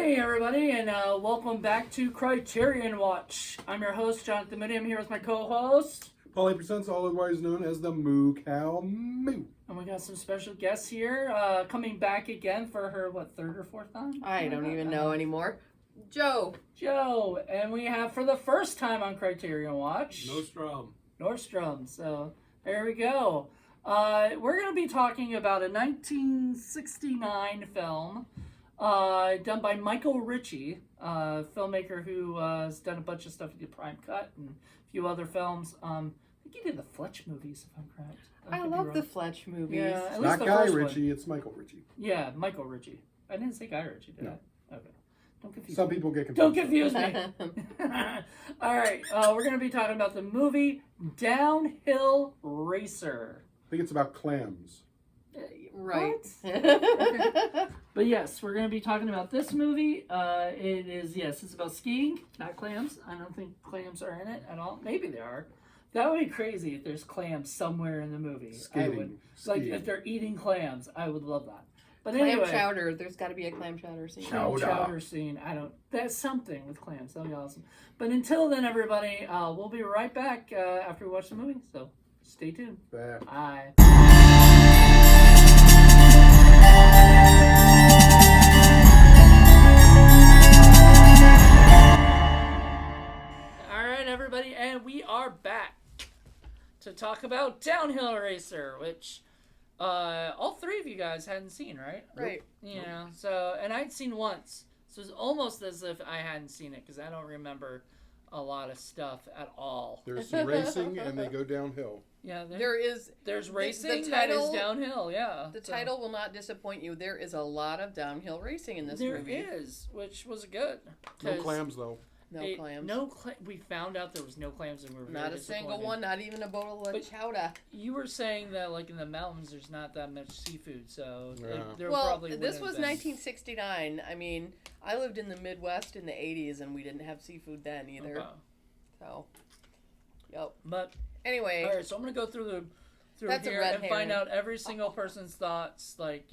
Hey everybody, and welcome back to Criterion Watch. I'm your host, Jonathan Moody. I'm here with my co-host, Presenza, otherwise known as the Moo Cow Moo. And we got some special guests here, coming back again for her, third or fourth time? I don't even know anymore. Joe, and we have for the first time on Criterion Watch, Nostrum. So there we go. We're going to be talking about a 1969 film done by Michael Ritchie, filmmaker who has done a bunch of stuff. He did Prime Cut and a few other films. I think he did the Fletch movies, if I'm correct. I love the Fletch movies. Yeah, at It's least not the Guy first Ritchie, one. it's Michael Ritchie. Yeah, Michael Ritchie. I didn't say Guy Ritchie, did No. I? Okay. Don't confuse Some me. people get confused. Don't confuse me. All right, we're going to be talking about the movie Downhill Racer. I think it's about clams. Right. But yes, we're going to be talking about this movie. It's about skiing, not clams. I don't think clams are in it at all. Maybe they are. That would be crazy if there's clams somewhere in the movie. Skating. Like if they're eating clams, I would love that. But clam anyway, chowder. There's got to be a clam chowder scene. chowder scene. That's something with clams. That'll be awesome. But until then, everybody, we'll be right back after we watch the movie. So stay tuned. Bye. All right, everybody, and we are back to talk about Downhill Racer, which all three of you guys hadn't seen, right? Right. Yeah. So, and I'd seen once, so it's almost as if I hadn't seen it because I don't remember a lot of stuff at all. There's some racing and they go downhill. Yeah, There's racing the that title, is downhill. Yeah, The title will not disappoint you. There is a lot of downhill racing in this movie. There is, which was good. No clams, though. No clams. We found out there was no clams, and we were Not very a single disappointed. one. Not even a bottle of chowder. You were saying that, like, in the mountains, there's not that much seafood, so there well, probably this wouldn't was have been. 1969. I mean, I lived in the Midwest in the 80s, and we didn't have seafood then either. Okay. So, yep. But anyway, all right, so I'm gonna go through That's here a red and find out every single person's thoughts, like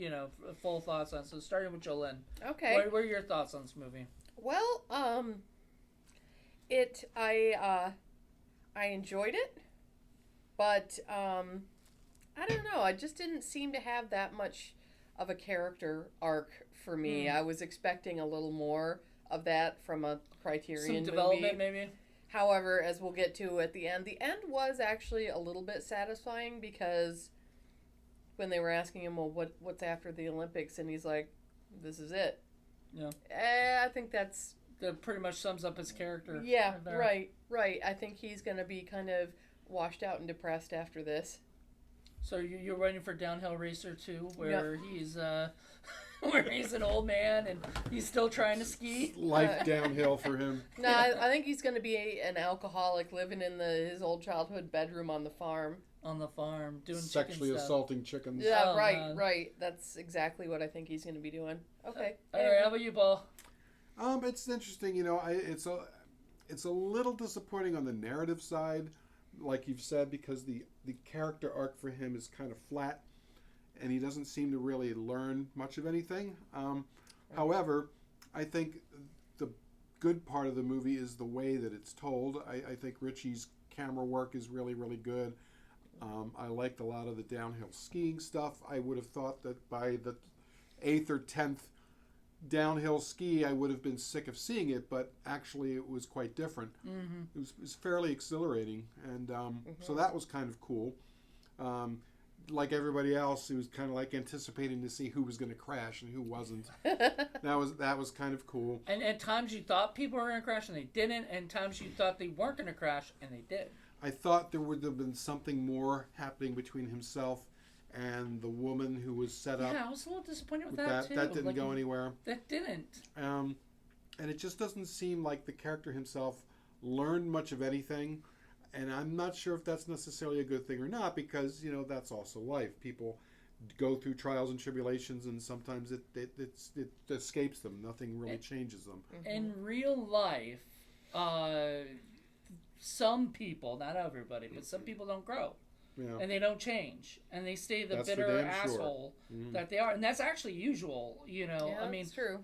full thoughts on. So starting with JoLynn. okay. What are your thoughts on this movie? Well, I enjoyed it, but I don't know. I just didn't seem to have that much of a character arc for me. I was expecting a little more of that from a Criterion Some development, movie. maybe. However, as we'll get to at the end was actually a little bit satisfying because when they were asking him, well, what's after the Olympics, and he's like, "This is it." Yeah. I think that pretty much sums up his character. Yeah, right. I think he's going to be kind of washed out and depressed after this. So you're waiting for Downhill Racer 2, where he's where he's an old man and he's still trying to ski. Life downhill for him. No, I think he's going to be an alcoholic living in his old childhood bedroom on the farm. On the farm, doing sexually chicken stuff. assaulting chickens. Yeah, Oh, man. right. That's exactly what I think he's going to be doing. Okay. All right, how about you, Paul? It's interesting. It's a little disappointing on the narrative side, like you've said, because the character arc for him is kind of flat, and he doesn't seem to really learn much of anything. However, I think the good part of the movie is the way that it's told. I think Ritchie's camera work is really, really good. I liked a lot of the downhill skiing stuff. I would have thought that by the 8th or 10th downhill ski, I would have been sick of seeing it, but actually it was quite different. Mm-hmm. It was fairly exhilarating, and so that was kind of cool. Like everybody else, it was kind of like anticipating to see who was going to crash and who wasn't. That was kind of cool. And at times you thought people were going to crash and they didn't, and times you thought they weren't going to crash and they did. I thought there would have been something more happening between himself and the woman who was set up. Yeah, I was a little disappointed with that too. That didn't go anywhere. That didn't. And it just doesn't seem like the character himself learned much of anything. And I'm not sure if that's necessarily a good thing or not, because, that's also life. People go through trials and tribulations, and sometimes it escapes them. Nothing really changes them. In real life, some people, not everybody, but some people don't grow. Yeah. And they don't change, and they stay the That's bitter for damn asshole sure. that they are, and that's actually usual. Yeah, I mean, it's true.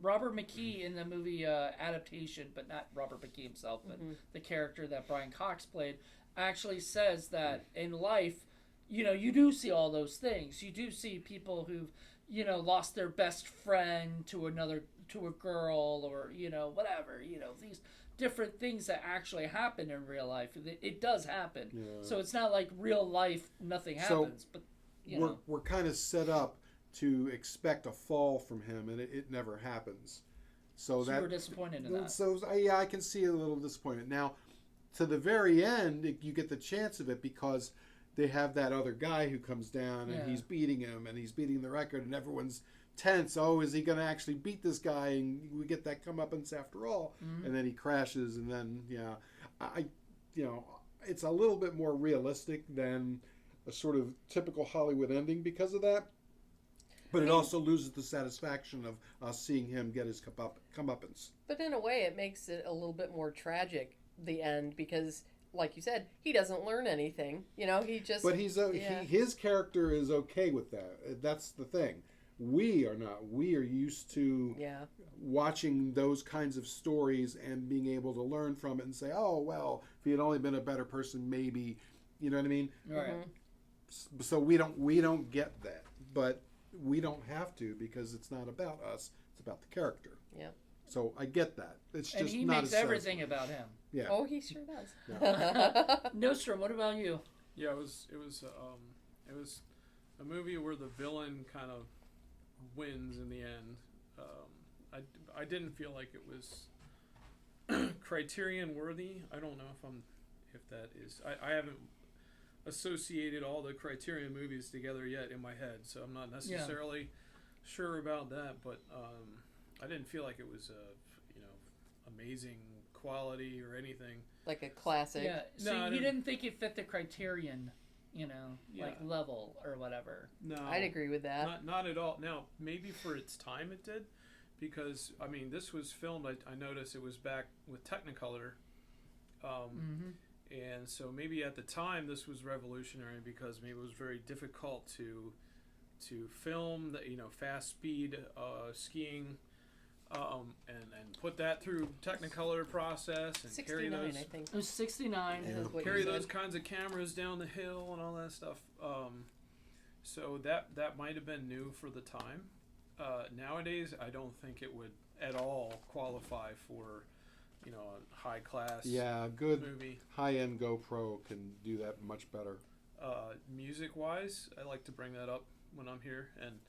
Robert McKee in the movie adaptation, but not Robert McKee himself, but the character that Brian Cox played, actually says that in life, you do see all those things. You do see people who've, lost their best friend to a girl, or, whatever, these different things that actually happen in real life. It does happen. Yeah. So it's not like real life, nothing happens. But, we're kind of set up to expect a fall from him, and it never happens. So you were disappointed in that. So yeah, I can see a little disappointment. Now, to the very end, you get the chance of it because they have that other guy who comes down and he's beating him, and he's beating the record, and everyone's tense. Oh, is he going to actually beat this guy? And we get that comeuppance after all. And then he crashes, and then it's a little bit more realistic than a sort of typical Hollywood ending because of that. But it also loses the satisfaction of seeing him get his comeuppance. But in a way, it makes it a little bit more tragic, the end, because, like you said, he doesn't learn anything. He just... But his character is okay with that. That's the thing. We are not. We are used to watching those kinds of stories and being able to learn from it and say, oh, well, if he had only been a better person, maybe... You know what I mean? Right. So we don't get that. But... we don't have to, because it's not about us. It's about the character. Yeah. So I get that. It's just and he not makes everything about him. Yeah. Oh, he sure does. Yeah. Nostrum, what about you? Yeah, it was a movie where the villain kind of wins in the end. I didn't feel like it was Criterion worthy. I don't know if that is. I haven't associated all the Criterion movies together yet in my head, so I'm not necessarily sure about that, but I didn't feel like it was amazing quality or anything. Like a classic. Yeah. So you didn't think it fit the Criterion, level or whatever. No. I'd agree with that. Not at all. Now, maybe for its time it did, because this was filmed, I noticed it was back with Technicolor. And so maybe at the time this was revolutionary, because maybe it was very difficult to film the fast speed skiing, and put that through Technicolor process and 69, carry those. I think. It was 69. Yeah. Carry those kinds of cameras down the hill and all that stuff. So that might have been new for the time. Nowadays, I don't think it would at all qualify for a high class good movie. High-end GoPro can do that much better. Music wise, I like to bring that up when I'm here, and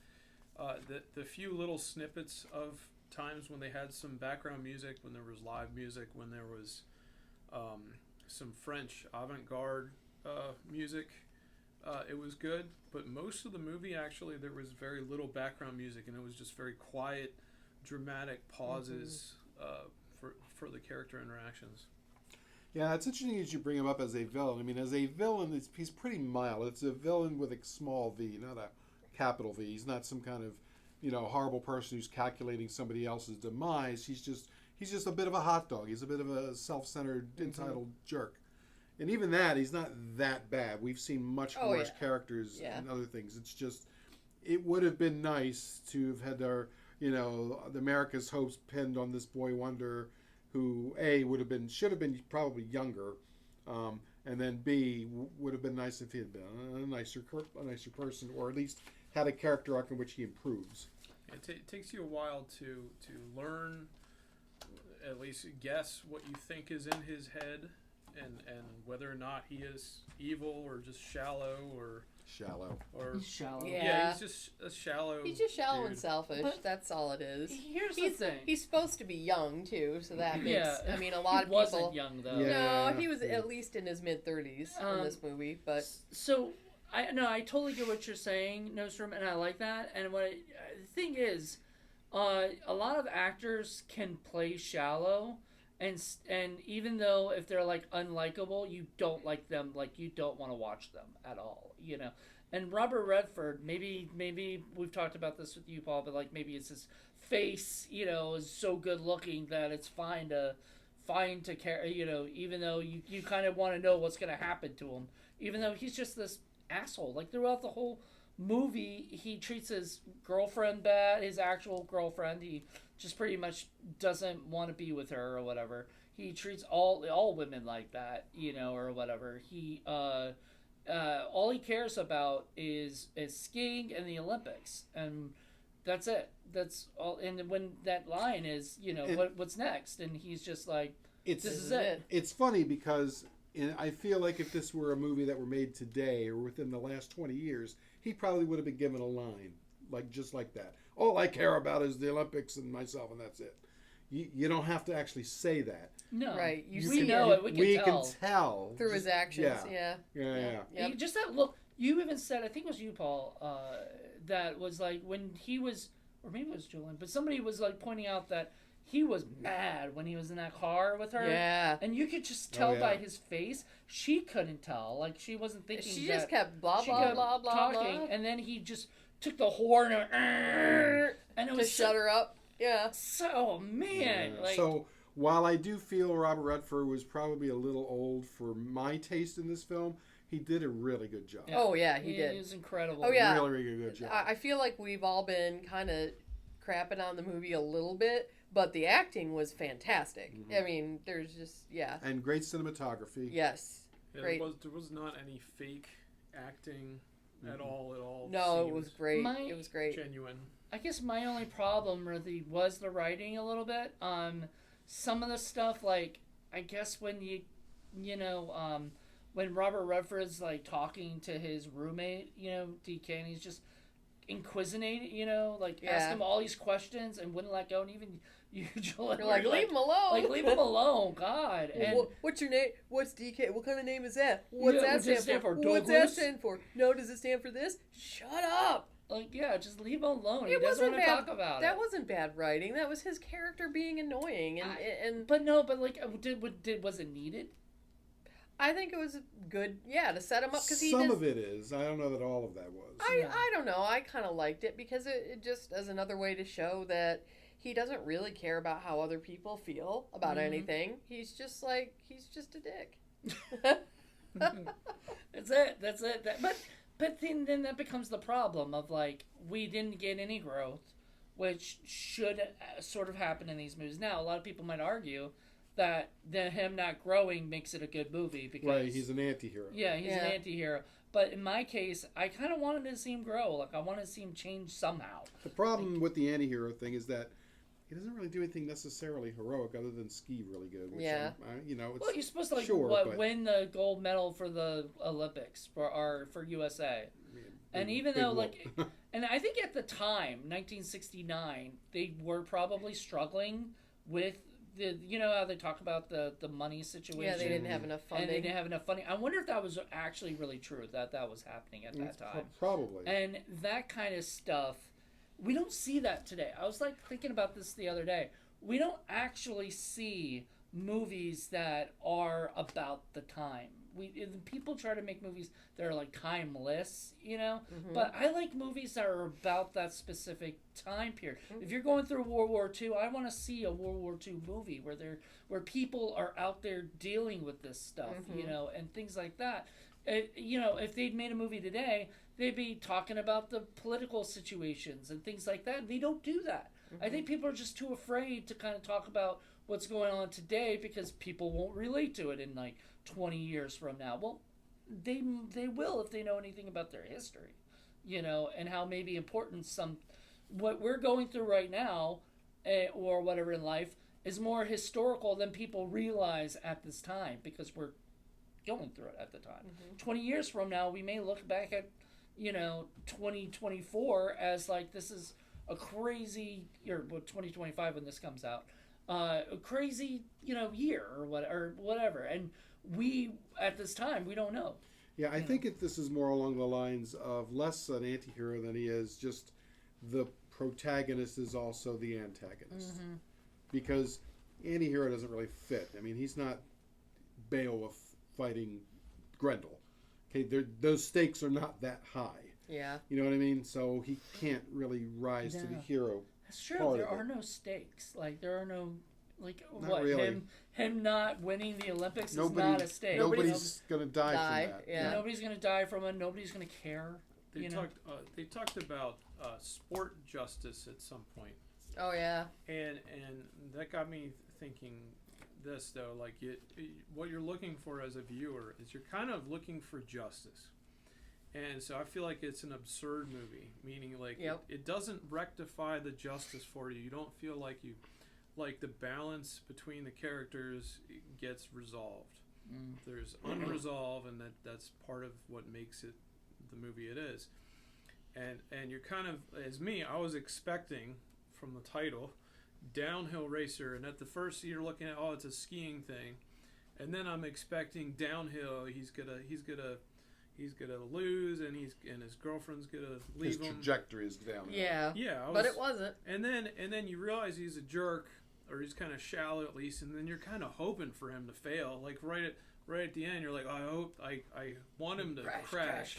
the few little snippets of times when they had some background music, when there was live music, when there was some French avant-garde music, it was good. But most of the movie, actually, there was very little background music, and it was just very quiet, dramatic pauses for the character interactions. Yeah, it's interesting that you bring him up as a villain. As a villain, he's pretty mild. It's a villain with a small v, not a capital V. He's not some kind of, horrible person who's calculating somebody else's demise. He's just a bit of a hot dog. He's a bit of a self-centered, entitled jerk. And even that, he's not that bad. We've seen much worse characters and other things. It's just, it would have been nice to have had our, the America's hopes pinned on this boy wonder, who should have been probably younger, and then B, would have been nice if he had been a nicer person, or at least had a character arc in which he improves. It takes you a while to learn, at least guess what you think is in his head, and whether or not he is evil or just shallow or he's shallow. Yeah, he's just a shallow. He's just shallow dude. And selfish. That's all it is. Here's the thing. He's supposed to be young too, so that makes. A lot of people. He people. wasn't young though. No, he was at least in his mid-30s in this movie, but. So, I totally get what you're saying, Nostrum, and I like that. And the thing is, a lot of actors can play shallow. And even though if they're unlikable, you don't like them, you don't want to watch them at all, And Robert Redford, maybe we've talked about this with you, Paul, but maybe it's his face, is so good looking that it's fine to care, even though you kind of want to know what's going to happen to him, even though he's just this asshole, throughout the whole movie, he treats his girlfriend bad, his actual girlfriend. He just pretty much doesn't want to be with her or whatever. He treats all women like that, or whatever. He all he cares about is skiing and the Olympics, and that's it. That's all. And when that line is, what's next, and he's just like, this is it. It's funny because I feel like if this were a movie that were made today or within the last 20 years, he probably would have been given a line just like that. All I care about is the Olympics and myself, and that's it. You don't have to actually say that. No, right? We know it. We can tell through his actions. Yeah. Yep. Just that look. You even said, I think it was you, Paul, that was like when he was, or maybe it was JoLynn, but somebody was like pointing out that he was mad when he was in that car with her. Yeah. And you could just tell by his face, she couldn't tell. Like, she wasn't thinking. She just kept blah, blah, blah, blah, talking, blah. And then he just took the horn and it was to shut her up. Yeah. So, man. Yeah. So, while I do feel Robert Redford was probably a little old for my taste in this film, he did a really good job. Yeah. Oh, yeah, he did. He was incredible. Oh, yeah. Really, really good job. I feel like we've all been kind of crapping on the movie a little bit, but the acting was fantastic. Mm-hmm. I mean, there's just, And great cinematography. Yes. Yeah, great. There was not any fake acting at all. No, it was great. It was great. Genuine. I guess my only problem really was the writing a little bit. Some of the stuff, like, I guess when when Robert Redford's like talking to his roommate, DK, and he's just inquisiting, ask him all these questions and wouldn't let go, and even you're like, leave him alone. Like, leave him alone, God. And what's your name? What's DK? What kind of name is that? What's that stand for? What's that stand for? No, does it stand for this? Shut up. Like, just leave him alone. He doesn't want to talk about it. That wasn't bad writing. That was his character being annoying. But was it needed? I think it was good, to set him up. Some of it is. I don't know that all of that was. I don't know. I kind of liked it because it just as another way to show that he doesn't really care about how other people feel about anything. He's just a dick. That's it. But then that becomes the problem of, like, we didn't get any growth, which should sort of happen in these movies. Now, a lot of people might argue that him not growing makes it a good movie because... Right, he's an anti-hero. Yeah, he's an anti-hero. But in my case, I kind of wanted to see him grow. Like, I wanted to see him change somehow. The problem with the anti-hero thing is that he doesn't really do anything necessarily heroic other than ski really good. Which it's, well, you're supposed to win the gold medal for the Olympics for USA. And even though, and I think at the time, 1969, they were probably struggling with how they talk about the money situation. Yeah, they didn't have enough funding. And they didn't have enough funding. I wonder if that was actually really true, that was happening at that time. Probably. And that kind of stuff, we don't see that today. I was thinking about this the other day. We don't actually see movies that are about the time. People try to make movies that are like timeless, but I like movies that are about that specific time period. If you're going through World War II, I want to see a World War II movie where people are out there dealing with this stuff, and things like that. If they'd made a movie today, they'd be talking about the political situations and things like that. They don't do that. I think people are just too afraid to kind of talk about what's going on today because people won't relate to it in 20 years from now. Well, they will if they know anything about their history, and how maybe important what we're going through right now, or whatever in life, is more historical than people realize at this time because we're going through it at the time. 20 years from now, we may look back at 2024 as this is a crazy, or 2025 when this comes out, a crazy year or whatever, and we at this time we don't know. Yeah, I think this is more along the lines of less an anti-hero than he is just the protagonist is also the antagonist, because anti-hero doesn't really fit. I mean, he's not Beowulf fighting Grendel. Okay, those stakes are not that high. Yeah. You know what I mean? So he can't really rise to the hero. That's true. There are no stakes. There are no not really. Him not winning the Olympics is not a stake. Nobody's gonna die from that. Yeah. Nobody's gonna die from it. Nobody's gonna care. They talked about sport justice at some point. Oh yeah. And that got me thinking this though, like what you're looking for as a viewer is you're kind of looking for justice. And so I feel like it's an absurd movie, meaning like it doesn't rectify the justice for you. You don't feel like the balance between the characters gets resolved. There's unresolved, and that's part of what makes it the movie it is. And you're kind of, as me, I was expecting from the title, downhill racer, and at the first you're looking at, oh, it's a skiing thing, and then I'm expecting downhill. He's gonna lose, and his girlfriend's gonna leave him. His trajectory is downhill. Yeah. But it wasn't. And then you realize he's a jerk, or he's kind of shallow at least, and then you're kind of hoping for him to fail. Like right at the end, you're like, I want him to crash.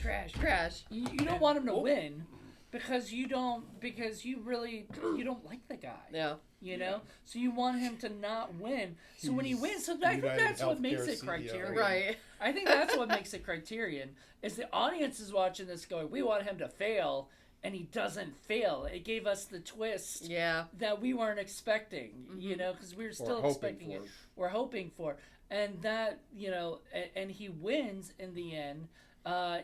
You don't want him to win because you don't like the guy. Yeah. You know, so you want him to not win. So when he wins, so I think that's what makes it Criterion. Right. I think that's what makes it Criterion. Is the audience is watching this going, we want him to fail, and he doesn't fail. It gave us the twist that we weren't expecting. You know, because we were still expecting it. We're hoping for, and that and he wins in the end,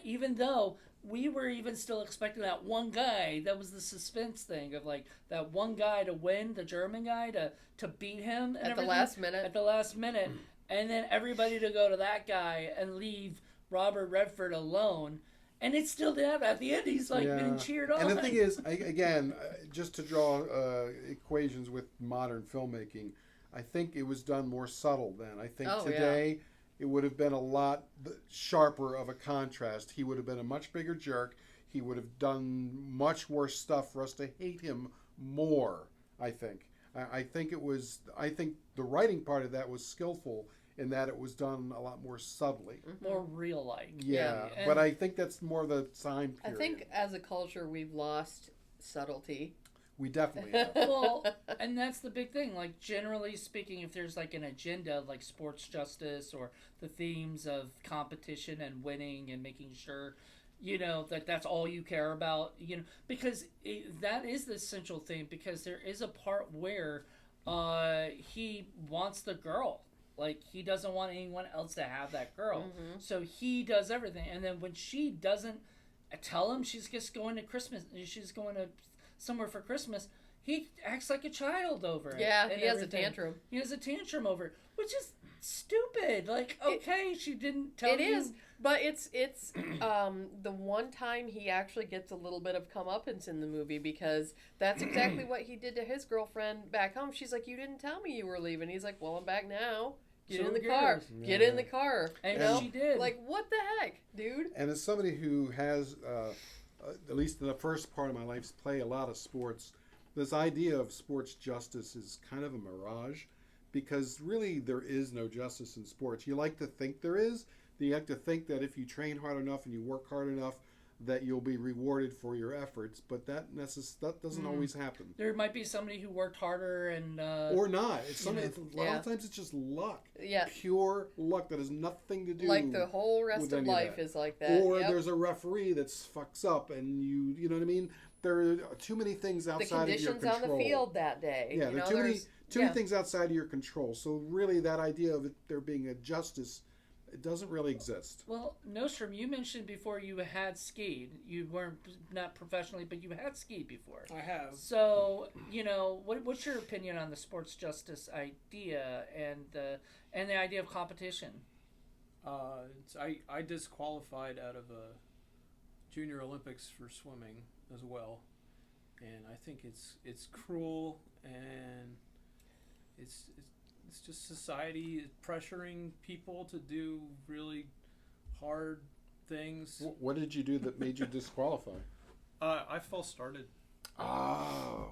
even though. We were even still expecting that one guy. That was the suspense thing of like that one guy to win, the German guy to beat him at the last minute, and then everybody to go to that guy and leave Robert Redford alone. And it still did happen. At the end, he's like being cheered on. And the thing is, again, just to draw equations with modern filmmaking, I think it was done more subtle then. I think today. It would have been a lot sharper of a contrast. He would have been a much bigger jerk. He would have done much worse stuff for us to hate him more, I think. I think the writing part of that was skillful in that it was done a lot more subtly. More real-like. Yeah, but I think that's more the time period. I think as a culture we've lost subtlety. We definitely have. Well, and that's the big thing. Like, generally speaking, if there's like an agenda like sports justice or the themes of competition and winning and making sure, that that's all you care about, because that is the essential thing, because there is a part where he wants the girl. Like, he doesn't want anyone else to have that girl. Mm-hmm. So he does everything. And then when she doesn't tell him she's just going to Christmas, she's going to somewhere for Christmas, he acts like a child over it. Yeah, he has a tantrum. He has a tantrum over it, which is stupid. Like, okay, she didn't tell you. It is, but it's the one time he actually gets a little bit of comeuppance in the movie, because that's exactly what he did to his girlfriend back home. She's like, you didn't tell me you were leaving. He's like, well, I'm back now. Get in the car. Yeah. Get in the car. And she did. Like, what the heck, dude? And as somebody who has... at least in the first part of my life, play a lot of sports. This idea of sports justice is kind of a mirage, because really there is no justice in sports. You like to think there is. You like to think that if you train hard enough and you work hard enough, that you'll be rewarded for your efforts, but that doesn't always happen. There might be somebody who worked harder and or not. It's a lot of times it's just luck. Yeah, pure luck that has nothing to do. Like the whole rest of life is like that. Or there's a referee that fucks up, and you know what I mean. There are too many things outside of your control. The conditions on the field that day. Yeah, there are too many things outside of your control. So really, that idea of there being a justice. It doesn't really exist. Well, Nostrum, you mentioned before you had skied. You weren't not professionally, but you had skied before. I have. So, what's your opinion on the sports justice idea and the idea of competition? I disqualified out of a Junior Olympics for swimming as well, and I think it's cruel, and it's just society pressuring people to do really hard things. What did you do that made you disqualify? I false started. Oh.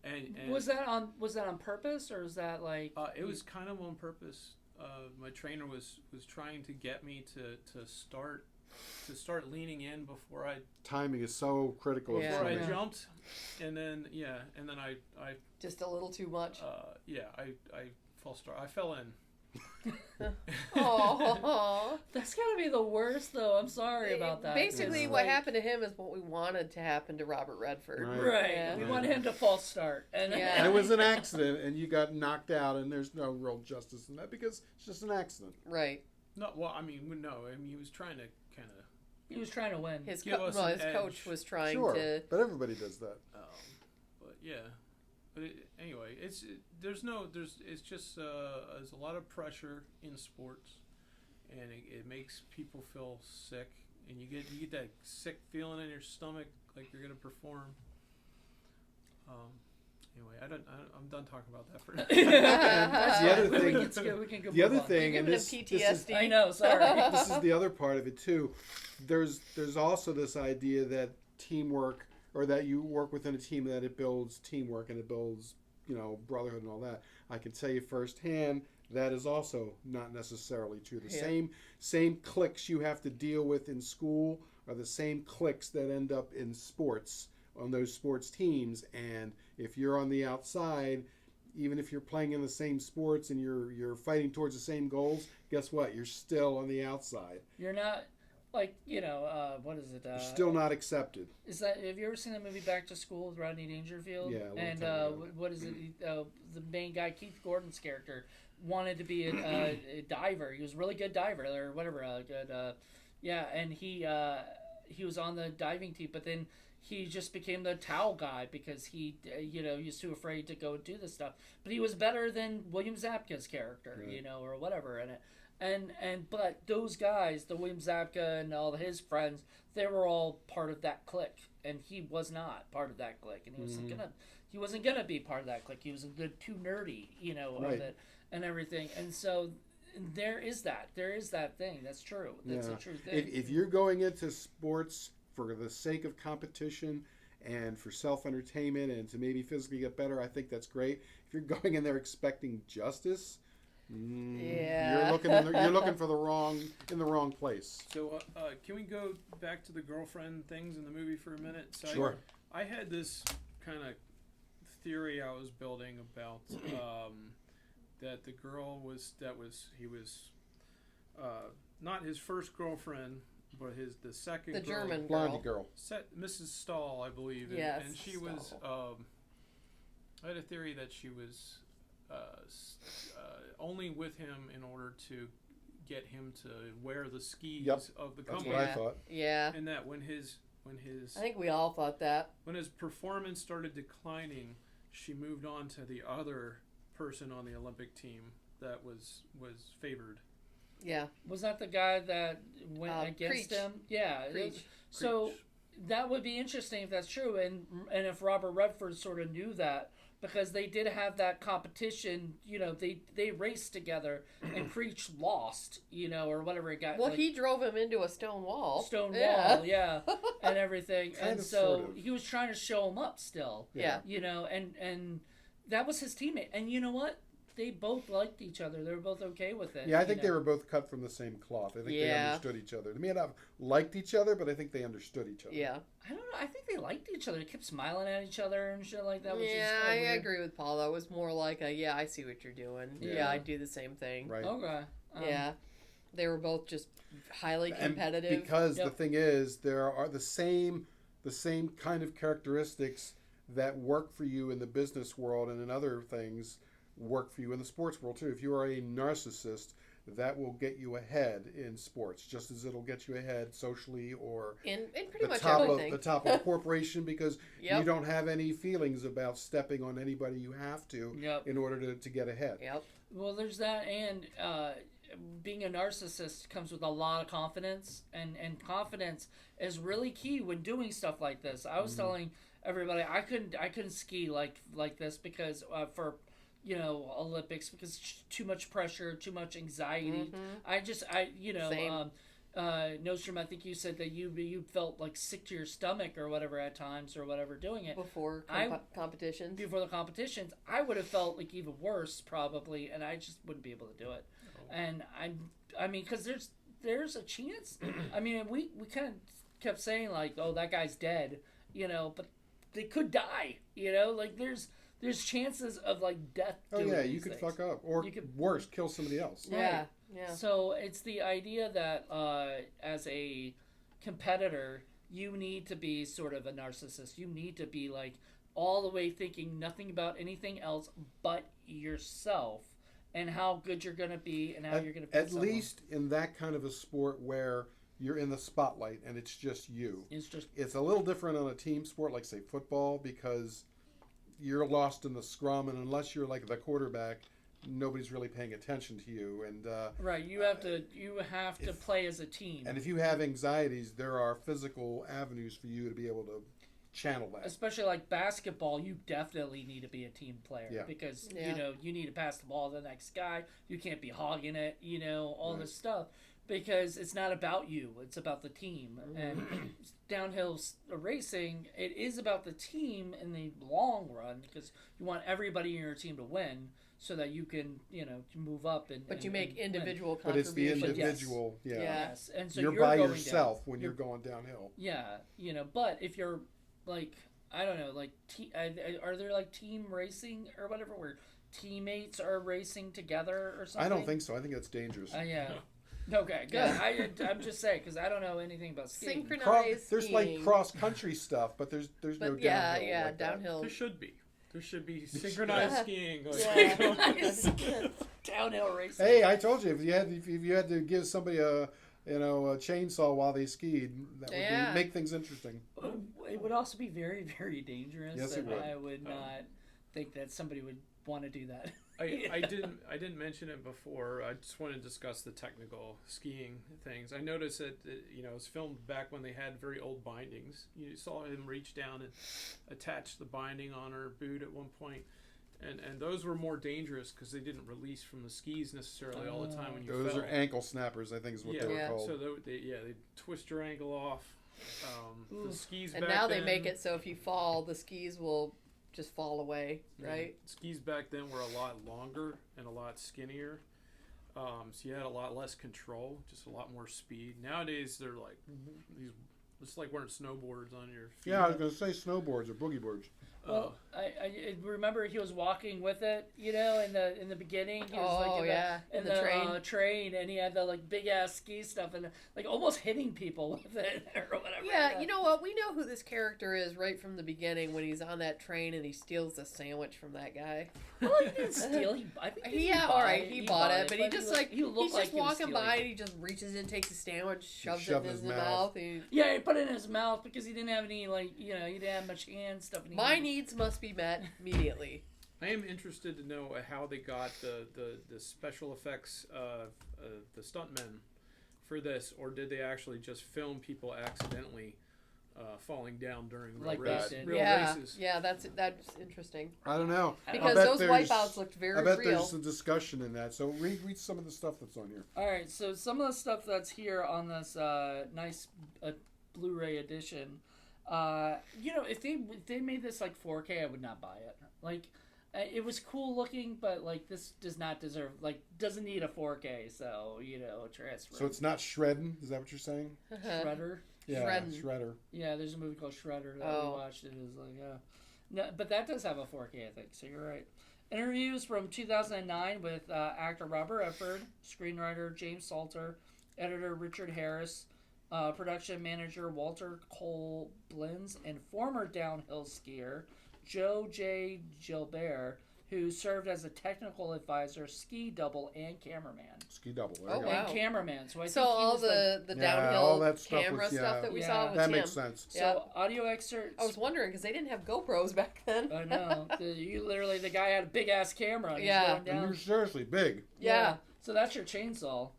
And was that on purpose, or was that like? It was kind of on purpose. My trainer was trying to get me to start leaning in before I. Timing is so critical. Yeah. Before I jumped, and then I just a little too much. I false start. I fell in. Oh, That's gotta be the worst, though. I'm sorry about that. Basically, It's what like- happened to him is what we wanted to happen to Robert Redford. Right. Yeah. We wanted him to false start. And Yeah. And it was an accident, and you got knocked out, and there's no real justice in that because it's just an accident. Right. No, well, I mean, no. I mean, he was trying to kind of. he was trying to win. His Give us well, an his coach edge. was trying Sure, to. but everybody does that. But yeah. But anyway, it's just there's a lot of pressure in sports, and it makes people feel sick, and you get that sick feeling in your stomach like you're gonna perform. Anyway, I'm done talking about that for now. The other We thing, can go the other move on. thing, You're and giving this him is PTSD. I know, sorry. this is the other part of it too. There's also this idea that teamwork, or that you work within a team, that it builds teamwork and it builds, brotherhood and all that. I can tell you firsthand that is also not necessarily true. The Yeah. same cliques you have to deal with in school are the same cliques that end up in sports, on those sports teams. And if you're on the outside, even if you're playing in the same sports and you're fighting towards the same goals, guess what? You're still on the outside. You're not, like, what is it? You're still not accepted. Is that, have you ever seen the movie Back to School with Rodney Dangerfield? Yeah, a long And time ago. what is it? The main guy, Keith Gordon's character, wanted to be a diver. He was a really good diver, or whatever. And he was on the diving team, but then he just became the towel guy because he was too afraid to go do this stuff. But he was better than William Zabka's character, Right. or whatever. But those guys, the William Zabka and all his friends, they were all part of that clique, and he was not part of that clique, and he wasn't gonna be part of that clique. He was too nerdy, Right. of it and everything. And so there is that thing. That's true. That's Yeah. a true thing. If you're going into sports for the sake of competition and for self-entertainment and to maybe physically get better, I think that's great. If you're going in there expecting justice, Yeah. you're looking for the wrong place. So, can we go back to the girlfriend things in the movie for a minute? So Sure. I had this kind of theory I was building about that the girl was not his first girlfriend, but the second The girl. German Blondie girl. girl. Mrs. Stahl, I believe. Yes, And she was. Stahl. I had a theory that she was only with him in order to get him to wear the skis Yep, of the That's company, what I thought. Yeah. and that when I think we all thought that. his performance started declining, she moved on to the other person on the Olympic team that was favored. Yeah. Was that the guy that went against Creech. him? Yeah. Creech. So Creech. that would be interesting if that's true, and if Robert Redford sort of knew that, because they did have that competition. They raced together, and Creech lost. Or whatever it got. Well, he drove him into a stone wall. Stone Yeah. wall, yeah, and everything, Kind and of, so sort of. he was trying to show him up still. Yeah. And that was his teammate, and you know what? They both liked each other. They were both okay with it. Yeah, I think they were both cut from the same cloth. I think they Yeah. understood each other. They may not have liked each other, but I think they understood each other. Yeah. I don't know. I think they liked each other. They kept smiling at each other and shit like that. Which Yeah, is I weird. agree with Paul. That was more like I see what you're doing. Yeah. Yeah, I do the same thing. Right. Okay. Yeah. They were both just highly And competitive. because the Yep. thing is, there are the same kind of characteristics that work for you in the business world and in other things work for you in the sports world too. If you are a narcissist, that will get you ahead in sports, just as it'll get you ahead socially or in pretty the much top everything. of the top of a corporation, because Yep. you don't have any feelings about stepping on anybody you have to Yep. in order to get ahead. Yep. Well, there's that, and being a narcissist comes with a lot of confidence, and confidence is really key when doing stuff like this. I was telling everybody I couldn't ski like this because for Olympics, because too much pressure, too much anxiety. Same. Nostrum, I think you said that you felt like sick to your stomach or whatever at times or whatever doing it Before competitions. before the competitions. I would have felt like even worse probably, and I just wouldn't be able to do it. And I mean, because there's a chance. I mean, we kind of kept saying like, oh, that guy's dead, but they could die. Like there's chances of like death. Oh doing yeah, you these could things. fuck up, or worse, kill somebody else. Yeah, yeah. So it's the idea that as a competitor, you need to be sort of a narcissist. You need to be like all the way thinking nothing about anything else but yourself and how good you're going to be and how you're going to be. At least in that kind of a sport where you're in the spotlight and it's just you. It's a little different on a team sport like, say, football, because you're lost in the scrum, and unless you're like the quarterback, nobody's really paying attention to you. And right, you have to play as a team. And if you have anxieties, there are physical avenues for you to be able to channel that. Especially like basketball, you definitely need to be a team player because you need to pass the ball to the next guy. You can't be hogging it, all this stuff, because it's not about you, it's about the team. And downhill racing, it is about the team in the long run, because you want everybody in your team to win so that you can move up but you make individual win. Contributions. But it's the individual, yes. And so you're by yourself when you're going downhill. Yeah, but if you're like, I don't know, like are there like team racing or whatever where teammates are racing together or something? I don't think so. I think that's dangerous. Yeah. Okay, good. I'm just saying, because I don't know anything about skiing. Synchronized There's like cross country stuff, but there's no downhill. Yeah, like downhill. There should be synchronized skiing. Downhill racing. Hey, I told you, if you had to give somebody a chainsaw while they skied, that would make things interesting. It would also be very, very dangerous. Yes, it would. I would not think that somebody would want to do that. I didn't mention it before. I just want to discuss the technical skiing things. I noticed that it was filmed back when they had very old bindings. You saw him reach down and attach the binding on her boot at one point. And those were more dangerous because they didn't release from the skis necessarily all the time when you fell. Those are ankle snappers, I think is what they were called. So they twist your ankle off. The skis and back now then, they make it so if you fall, the skis will just fall away, right? Skis back then were a lot longer and a lot skinnier. So you had a lot less control, just a lot more speed. Nowadays, they're like these. It's like wearing snowboards on your feet. Yeah, I was going to say snowboards or boogie boards. Well, I remember he was walking with it, in the beginning. He was in the train, and he had the like big ass ski stuff and like almost hitting people with it or whatever. Yeah, you know what? We know who this character is right from the beginning when he's on that train and he steals the sandwich from that guy. Well, he didn't steal. He bought it, but he just he's just walking by and he just reaches in, takes a sandwich, shoves it in his mouth. He put it in his mouth because he didn't have any he didn't have much hand stuff. My needs must be met immediately. I am interested to know how they got the special effects of the stuntmen for this, or did they actually just film people accidentally falling down during real races? Yeah, that's interesting. I don't know. Because those wipeouts looked very real. I bet there's some discussion in that. So read some of the stuff that's on here. All right, so some of the stuff that's here on this nice Blu-ray edition. If they made this like 4K, I would not buy it. Like, it was cool looking, but like this does not deserve, doesn't need a 4K. So transfer. So it's not shredding. Is that what you're saying? Shredder. Yeah, Shredder. Yeah, there's a movie called Shredder that we watched. It was no, but that does have a 4K, I think. So you're right. Interviews from 2009 with actor Robert Redford, screenwriter James Salter, editor Richard Harris. Production manager Walter Cole Blins, and former downhill skier Joe J. Gilbert, who served as a technical advisor, ski double, and cameraman. Ski double. Oh, wow. And cameraman. So I think all the downhill all that camera stuff that we saw was that him. makes sense. So audio excerpts. I was wondering because they didn't have GoPros back then. I know. The guy had a big ass camera. And yeah. Going down. And you're seriously big. Yeah. So that's your chainsaw.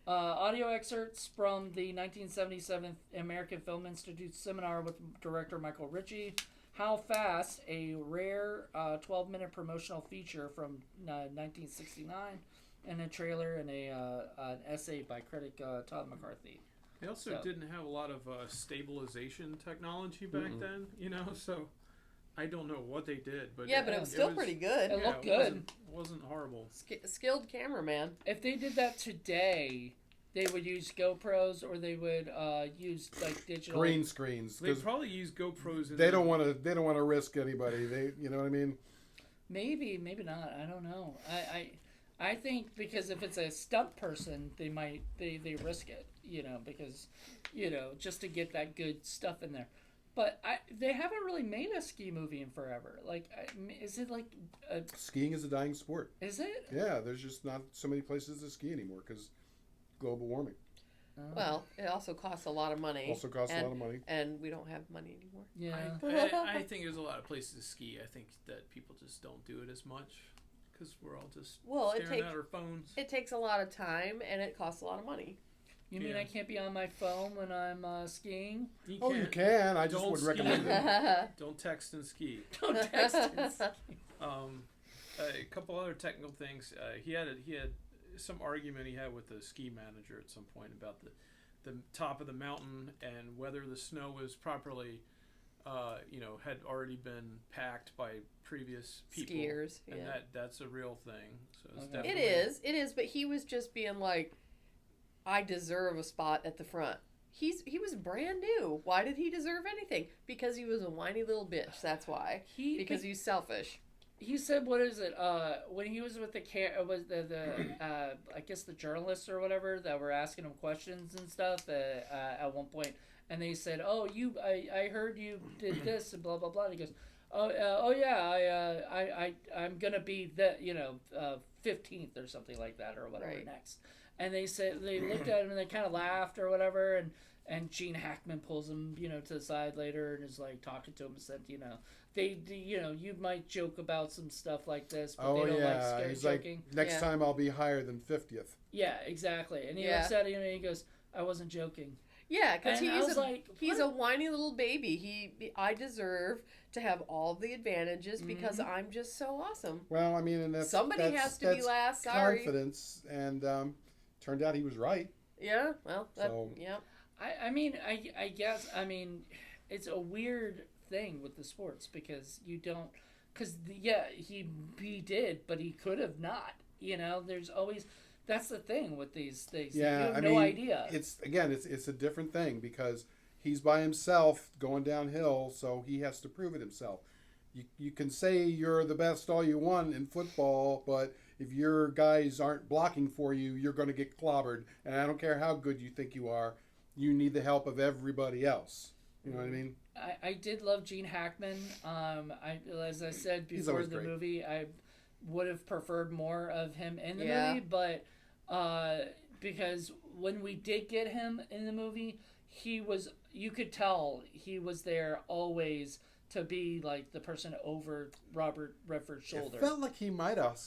Audio excerpts from the 1977 American Film Institute seminar with director Michael Ritchie. How Fast, a rare 12-minute promotional feature from 1969, and a trailer and an essay by critic Todd McCarthy. They also didn't have a lot of stabilization technology back then, so I don't know what they did. But but it was still pretty good. It looked good. It wasn't horrible. Skilled cameraman. If they did that today, they would use GoPros or they would use like digital green screens. They probably use GoPros. They don't want to risk anybody. You know what I mean? Maybe not. I don't know. I think because if it's a stunt person, they might they risk it. Because just to get that good stuff in there. But they haven't really made a ski movie in forever. Like, is it like skiing is a dying sport? Is it? Yeah, there's just not so many places to ski anymore because global warming. Well, it also costs a lot of money. And we don't have money anymore. Yeah. I think there's a lot of places to ski. I think that people just don't do it as much because we're all just staring at our phones. It takes a lot of time and it costs a lot of money. You mean I can't be on my phone when I'm skiing? You can. I just would recommend it. Don't text and ski. Don't text and ski. A couple other technical things. He had some argument he had with the ski manager at some point about the top of the mountain and whether the snow was properly, had already been packed by previous people. Skiers. And that's a real thing. So it's It is. But he was just being like, I deserve a spot at the front. He was brand new. Why did he deserve anything? Because he was a whiny little bitch. That's why. Because he's selfish. He said, "What is it?" When he was with the I guess the journalists or whatever that were asking him questions and stuff at one point, and they said, "Oh, I heard you did this and blah blah blah." And he goes, "Oh yeah, I'm gonna be the 15th or something like that or whatever next." And they said they looked at him and they kind of laughed or whatever, and Gene Hackman pulls him to the side later and is like talking to him and said, you might joke about some stuff like this, but they don't like scary He's joking. Like, next time I'll be higher than 50th. Yeah, exactly. And he looks at him and he goes, "I wasn't joking." Yeah, because he's a whiny little baby. I deserve to have all the advantages because I'm just so awesome. Well, I mean, and that's somebody has to be last. Sorry. Confidence, and turned out he was right. Yeah. Well. Yeah. I guess. I mean, it's a weird thing with the sports because he did, but he could have not. There's always. That's the thing with these things. Yeah, you have no idea. It's a different thing because he's by himself going downhill, so he has to prove it himself. You can say you're the best all you want in football, but if your guys aren't blocking for you, you're going to get clobbered. And I don't care how good you think you are, you need the help of everybody else. You know what I mean? I did love Gene Hackman. As I said before the movie, I would have preferred more of him in the movie, but because when we did get him in the movie, you could tell he was there always to be like the person over Robert Redford's shoulder. It felt like he might have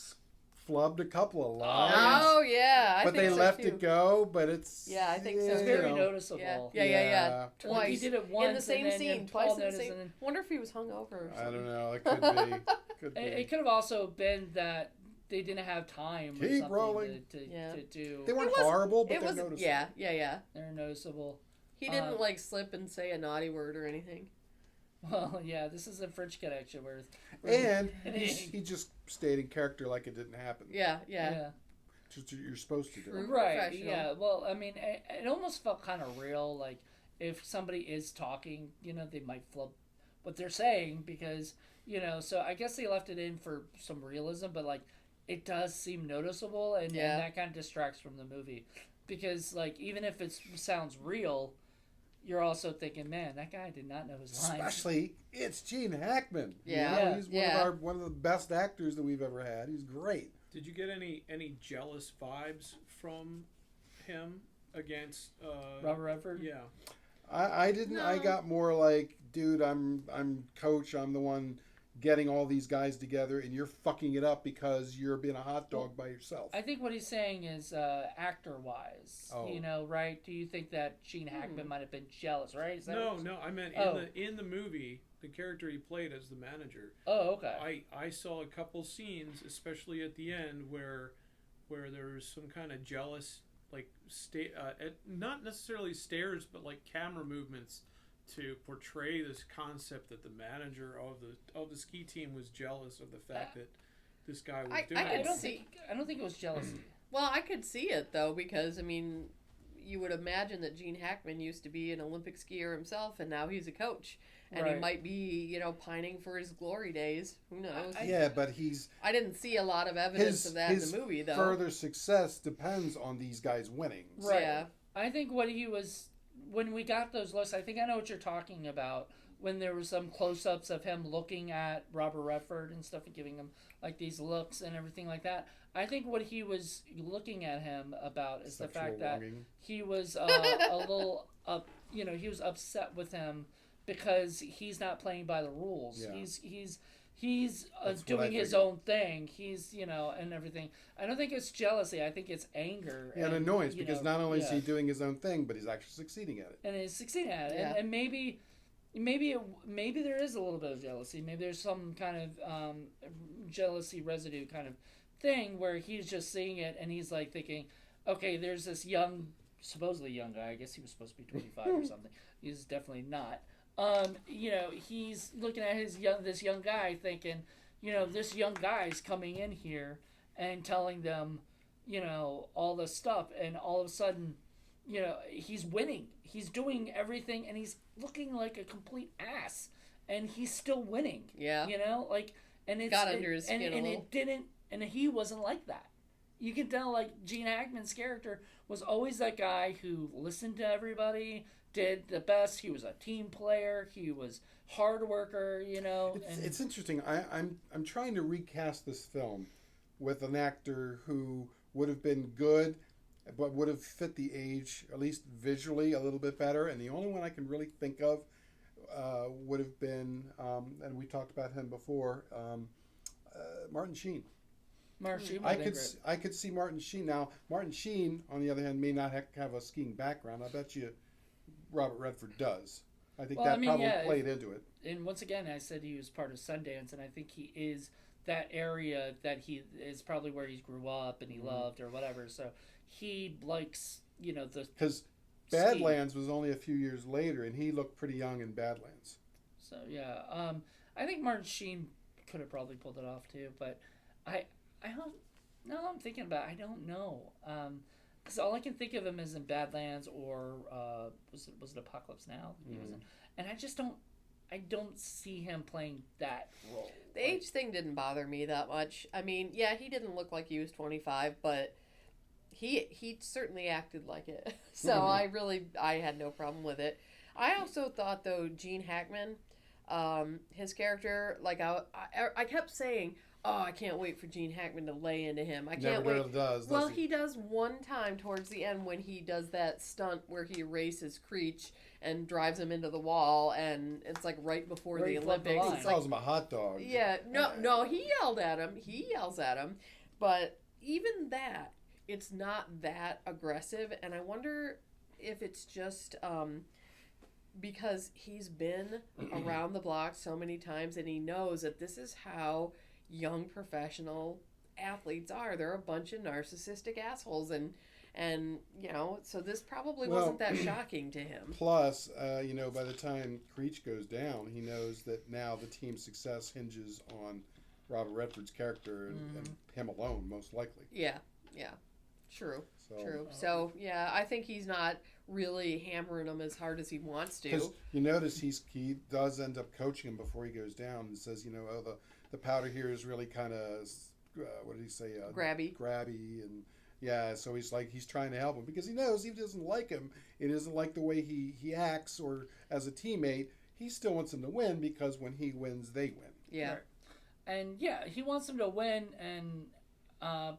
flubbed a couple of lines. Oh yeah, but they left it go. But it's I think so. It's very noticeable. Yeah. Twice. He did it once in the same scene. Twice in the same. Then, wonder if he was hungover. Or something. I don't know. It could be. It could have also been that they didn't have time or something rolling. To do. They weren't horrible, but they're noticeable. Yeah. They're noticeable. He didn't slip and say a naughty word or anything. Well, yeah, this is a French Connection where he just stayed in character like it didn't happen. Yeah. Just what you're supposed to do. Right, yeah. Well, I mean, it almost felt kind of real. Like, if somebody is talking, they might flub what they're saying because, so I guess they left it in for some realism, but, like, it does seem noticeable, and that kind of distracts from the movie. Because, like, even if it sounds real, you're also thinking, man, that guy did not know his lines. Especially, it's Gene Hackman. Yeah. He's one of the best actors that we've ever had. He's great. Did you get any jealous vibes from him against Robert Redford? Yeah. I didn't. No. I got more like, dude, I'm coach. I'm the one getting all these guys together, and you're fucking it up because you're being a hot dog by yourself. I think what he's saying is actor-wise, right? Do you think that Gene Hackman might have been jealous, right? No, I meant in the movie, the character he played as the manager. Oh, okay. I saw a couple scenes, especially at the end, where there was some kind of jealous, like not necessarily stares, but like camera movements to portray this concept that the manager of the ski team was jealous of the fact that this guy was doing it. I don't think it was jealousy. Well, I could see it though because I mean, you would imagine that Gene Hackman used to be an Olympic skier himself, and now he's a coach. And he might be, pining for his glory days. Who knows? But I didn't see a lot of evidence of that in the movie, though. Further success depends on these guys winning. Right. Yeah. I think when we got those looks, I think I know what you're talking about. When there were some close-ups of him looking at Robert Redford and stuff and giving him like these looks and everything like that. I think what he was looking at him about is the fact that he was a little he was upset with him because he's not playing by the rules. Yeah. He's doing his own thing. He's and everything. I don't think it's jealousy. I think it's anger and annoyance because not only is he doing his own thing, but he's actually succeeding at it. And he's succeeding at it, and maybe there is a little bit of jealousy. Maybe there's some kind of jealousy residue kind of thing where he's just seeing it and he's like thinking, okay, there's this supposedly young guy. I guess he was supposed to be 25 or something. He's definitely not. He's looking at this young guy thinking, this young guy's coming in here and telling them, all this stuff, and all of a sudden, he's winning. He's doing everything, and he's looking like a complete ass, and he's still winning. Yeah. And it's got under his skin a little. It didn't, and he wasn't like that. You can tell, Gene Hackman's character was always that guy who listened to everybody, did the best. He was a team player. He was hard worker. It's interesting. I'm trying to recast this film with an actor who would have been good, but would have fit the age, at least visually, a little bit better. And the only one I can really think of would have been, and we talked about him before, Martin Sheen. Martin Sheen. I could see Martin Sheen. Now, Martin Sheen, on the other hand, may not have a skiing background. I bet you Robert Redford does. I think probably played into it. And once again, I said he was part of Sundance, and I think he is that area that he is probably where he grew up and he loved or whatever. So he likes, because Badlands was only a few years later, and he looked pretty young in Badlands. So yeah, I think Martin Sheen could have probably pulled it off too, but I don't. Now I'm thinking about it, I don't know. Because all I can think of him is in Badlands or was it Apocalypse Now? He was in, and I don't see him playing that role. The age thing didn't bother me that much. I mean, yeah, he didn't look like he was 25, but he certainly acted like it. So I had no problem with it. I also thought though Gene Hackman, his character, I kept saying, oh, I can't wait for Gene Hackman to lay into him. I can't wait. Never does. Well, he does one time towards the end when he does that stunt where he erases Creech and drives him into the wall, and it's right before the Olympics. He calls him a hot dog. Yeah, no, he yelled at him. He yells at him, but even that, it's not that aggressive, and I wonder if it's just because he's been around the block so many times, and he knows that this is how young professional athletes are. They're a bunch of narcissistic assholes, and so this probably wasn't that shocking to him. Plus, by the time Creech goes down, he knows that now the team's success hinges on Robert Redford's character and him alone, most likely. Yeah, true. So yeah, I think he's not really hammering him as hard as he wants to. Because you notice he does end up coaching him before he goes down and says, the powder here is really kind of, what did he say? Grabby. And yeah, so he's trying to help him because he knows he doesn't like him. It isn't like the way he acts or as a teammate. He still wants him to win because when he wins, they win. Yeah. Right. And yeah, he wants him to win, and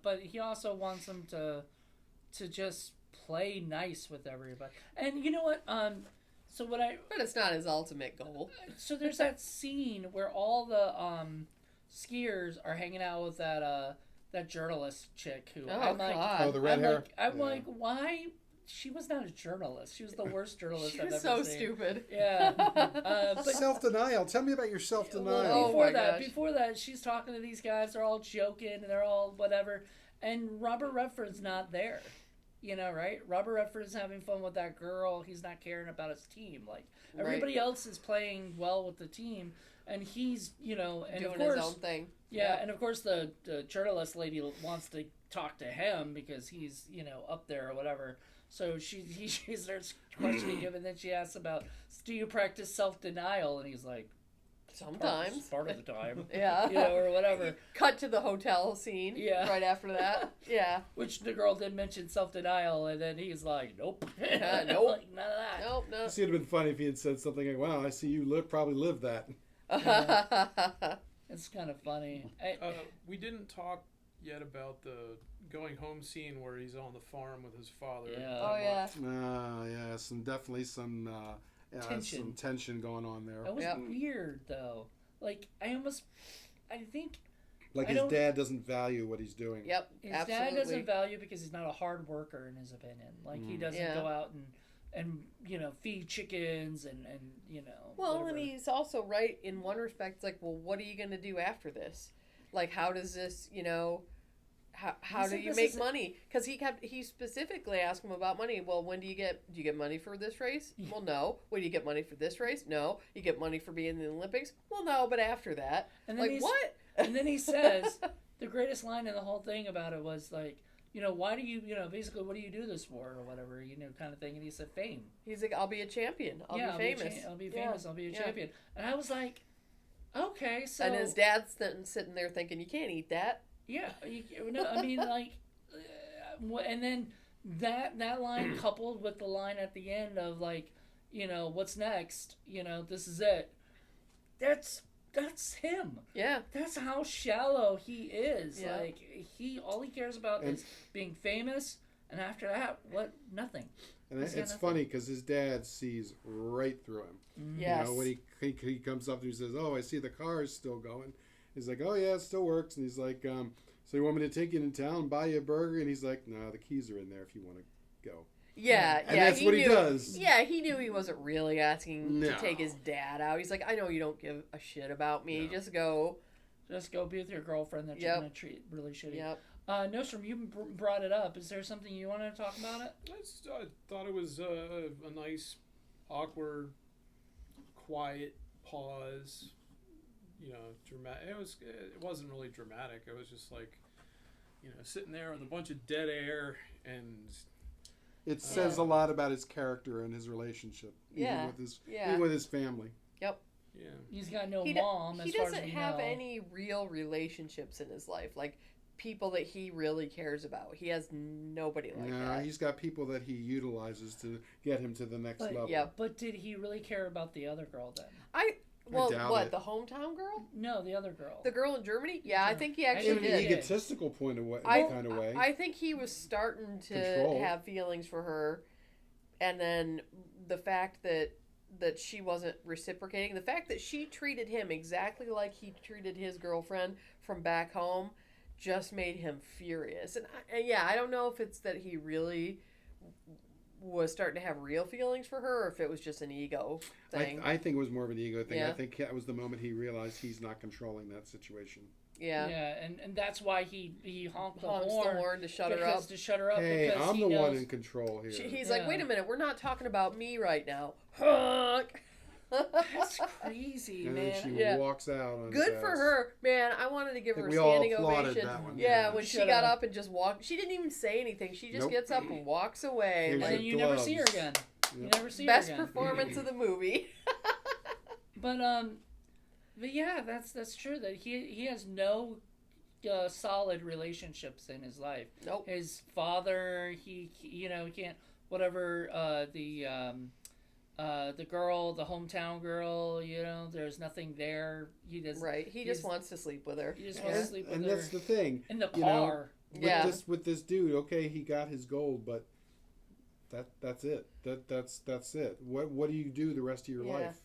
but he also wants him to just play nice with everybody. And you know what? But it's not his ultimate goal. So there's that scene where all the skiers are hanging out with that journalist chick who the red hair. Like, why? She was not a journalist. She was the worst journalist I've ever seen. She was so stupid. Yeah. But self-denial. Tell me about your self-denial. Before that, she's talking to these guys. They're all joking and they're all whatever. And Robert Redford's not there. Right? Robert Redford's having fun with that girl. He's not caring about his team. Everybody else is playing well with the team, and he's, and doing of course, his own thing. Yeah, and of course the journalist lady wants to talk to him because he's, up there or whatever. So she starts questioning him, and then she asks about, do you practice self-denial? And he's like, sometimes. Part of the time. Yeah. Or whatever. Cut to the hotel scene. Yeah. Right after that. Yeah. Which the girl did mention self-denial, and then he's like, nope. Nope. Like, none of that. Nope, no. See, it'd have been funny if he had said something like, "Wow, I see you probably lived that." It's kind of funny. We didn't talk yet about the going home scene where he's on the farm with his father. Yeah. Oh, yeah. Yeah, definitely some tension going on there. That was weird, though. Like, I think... Like his dad doesn't value what he's doing. Yep, His absolutely. dad doesn't value because he's not a hard worker, in his opinion. Like, he doesn't go out and feed chickens and Well, whatever. and he's also right in one respect. It's like, well, what are you going to do after this? Like, how does this, how do you make money? Because he specifically asked him about money. Well, do you get money for this race? Well, no. When do you get money for this race? No. You get money for being in the Olympics? Well, no, but after that. And then like, what? And then he says, the greatest line in the whole thing about it was like, why do you, basically, what do you do this for, or whatever, kind of thing. And he said, fame. He's like, I'll be a champion. I'll be famous. I'll be famous. I'll be a champion. And I was like, okay, so. And his dad's sitting there thinking, you can't eat that. Yeah. I mean, like, and then that line coupled with the line at the end of, like, what's next? This is it. That's him. Yeah. That's how shallow he is. Yeah. Like, all he cares about is being famous, and after that, nothing. And it's funny because his dad sees right through him. Yes. When he comes up to him and says, "Oh, I see the car is still going." He's like, "Oh yeah, it still works." And he's like, "So you want me to take you in town and buy you a burger?" And he's like, "No, the keys are in there if you want to go." Yeah, and that's what he does. Yeah, he knew he wasn't really asking to take his dad out. He's like, I know you don't give a shit about me. No. Just go be with your girlfriend that you're going to treat really shitty. Yep. Nostrum, you brought it up. Is there something you wanted to talk about it? I thought it was a nice, awkward, quiet pause. Dramatic. It wasn't really dramatic. It was just like, sitting there with a bunch of dead air and. It says a lot about his character and his relationship, even with his family. Yep. Yeah. He's got no mom. He doesn't have any real relationships in his life, like people that he really cares about. He has nobody like that. He's got people that he utilizes to get him to the next level. Yeah. But did he really care about the other girl then? The hometown girl? No, the other girl. The girl in Germany? Yeah, I think he actually in an did. egotistical kind of way. I think he was starting to have feelings for her, and then the fact that she wasn't reciprocating, the fact that she treated him exactly like he treated his girlfriend from back home, just made him furious. And I don't know if it's that he really was starting to have real feelings for her, or if it was just an ego thing. I think it was more of an ego thing. Yeah. I think that was the moment he realized he's not controlling that situation. Yeah. Yeah, and that's why he honks the horn to shut her up. To shut her up. Hey, because I'm the knows, one in control here. He's like, wait a minute, we're not talking about me right now. Honk. That's crazy, and man. then she walks out. Good for her, man. I wanted to give her a we all standing applauded ovation. that one. Yeah, when she got up and just walked, she didn't even say anything. She just gets up and walks away. Here's And then you never see her again. You never see her Best again. performance of the movie. But yeah, that's true. That he has no solid relationships in his life. Nope. His father, he can't whatever the girl, the hometown girl, there's nothing there. He doesn't. Right. He just wants to sleep with her. He just wants to sleep with and her. that's the thing. In the car. With this dude, okay, he got his gold, but that's it. That's it. What do you do the rest of your life?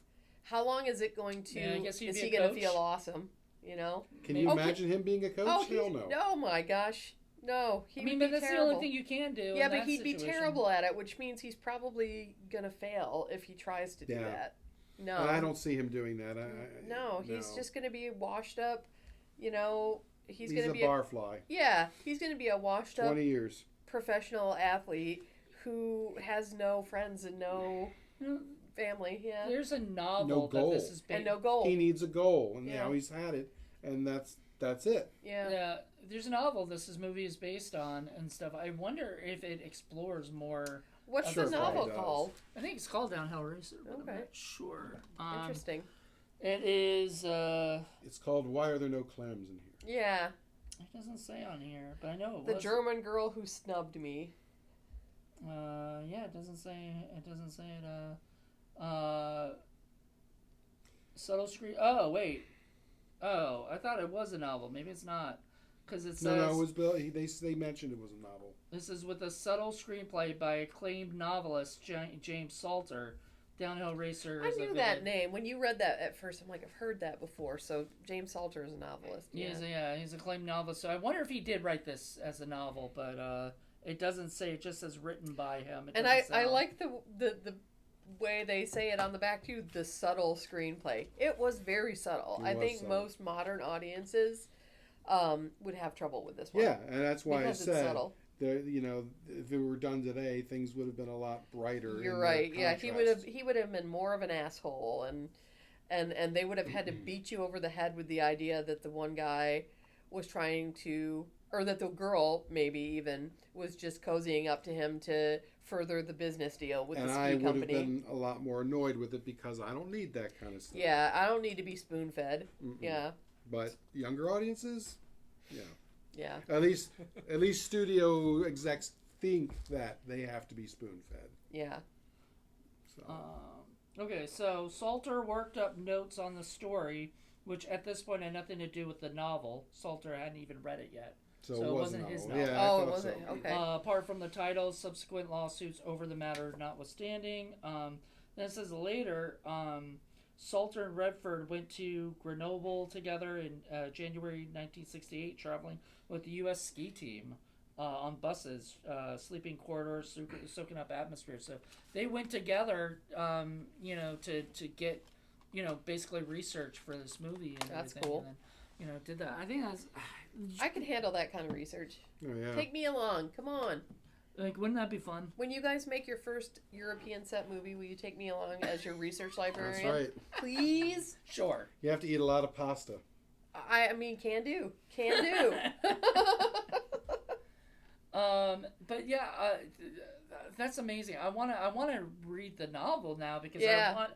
How long is it going to? Is he going to feel awesome? Can you imagine him being a coach? Hell no. Oh my gosh. No, he would be but that's terrible. the only thing you can do. Yeah, but he'd be terrible at it, which means he's probably gonna fail if he tries to do that. No, I don't see him doing that. No, he's just gonna be washed up. He's gonna be a barfly. Yeah, he's gonna be a washed 20 up years professional athlete who has no friends and no family. Yeah, there's a novel no goal. that this is and no goal. He needs a goal, and now he's had it, and that's it. Yeah, there's a novel this movie is based on and stuff. I wonder if it explores more What's Sure, the novel does. called? I think it's called Downhill Racer, but I'm Okay. not sure. Interesting. It is. It's called Why Are There No Clams in Here? Yeah. It doesn't say on here, but I know it The was. German girl who snubbed me. Yeah, it doesn't say. It doesn't say it. Subtle screen. Oh wait. Oh, I thought it was a novel. Maybe it's not, because it says. No, it was Bill. They mentioned it was a novel. This is with a subtle screenplay by acclaimed novelist James Salter. Downhill Racer. I is a knew vivid- that name. When you read that at first, I'm like, I've heard that before. So James Salter is a novelist. He's an acclaimed novelist. So I wonder if he did write this as a novel, but it doesn't say. It just says written by him. It And doesn't I sound- like the way they say it on the back too. The subtle screenplay. It was very subtle. It I was think subtle. most modern audiences would have trouble with this one. Yeah, and that's why because I it's said, subtle. if it were done today, things would have been a lot brighter. You're in right. their Yeah, contrast. he would have been more of an asshole, and they would have had to beat you over the head with the idea that the one guy was trying to, or that the girl maybe even was just cozying up to him to further the business deal with And the ski I would company. have been a lot more annoyed with it because I don't need that kind of stuff. Yeah, I don't need to be spoon fed. Mm-mm. Yeah, But younger audiences, yeah. at least studio execs think that they have to be spoon fed. Yeah. So Okay, so Salter worked up notes on the story, which at this point had nothing to do with the novel. Salter hadn't even read it yet. so it it wasn't wasn't his novel. novel. Yeah, I Oh, it thought wasn't? so. Okay. Apart from the title, subsequent lawsuits over the matter notwithstanding. Then it says later, Salter and Redford went to Grenoble together in January 1968, traveling with the U.S. ski team on buses, sleeping corridors, soaking up atmosphere. So they went together, to get, basically research for this movie. And That's everything, cool. And then, did that. I think that's I could handle that kind of research. Oh, yeah. Take me along. Come on. like, wouldn't that be fun? When you guys make your first European set movie, will you take me along as your research librarian? That's right. Please? Sure. You have to eat a lot of pasta. I mean, can do. Can do. But yeah, that's amazing. I wanna read the novel now because Yeah.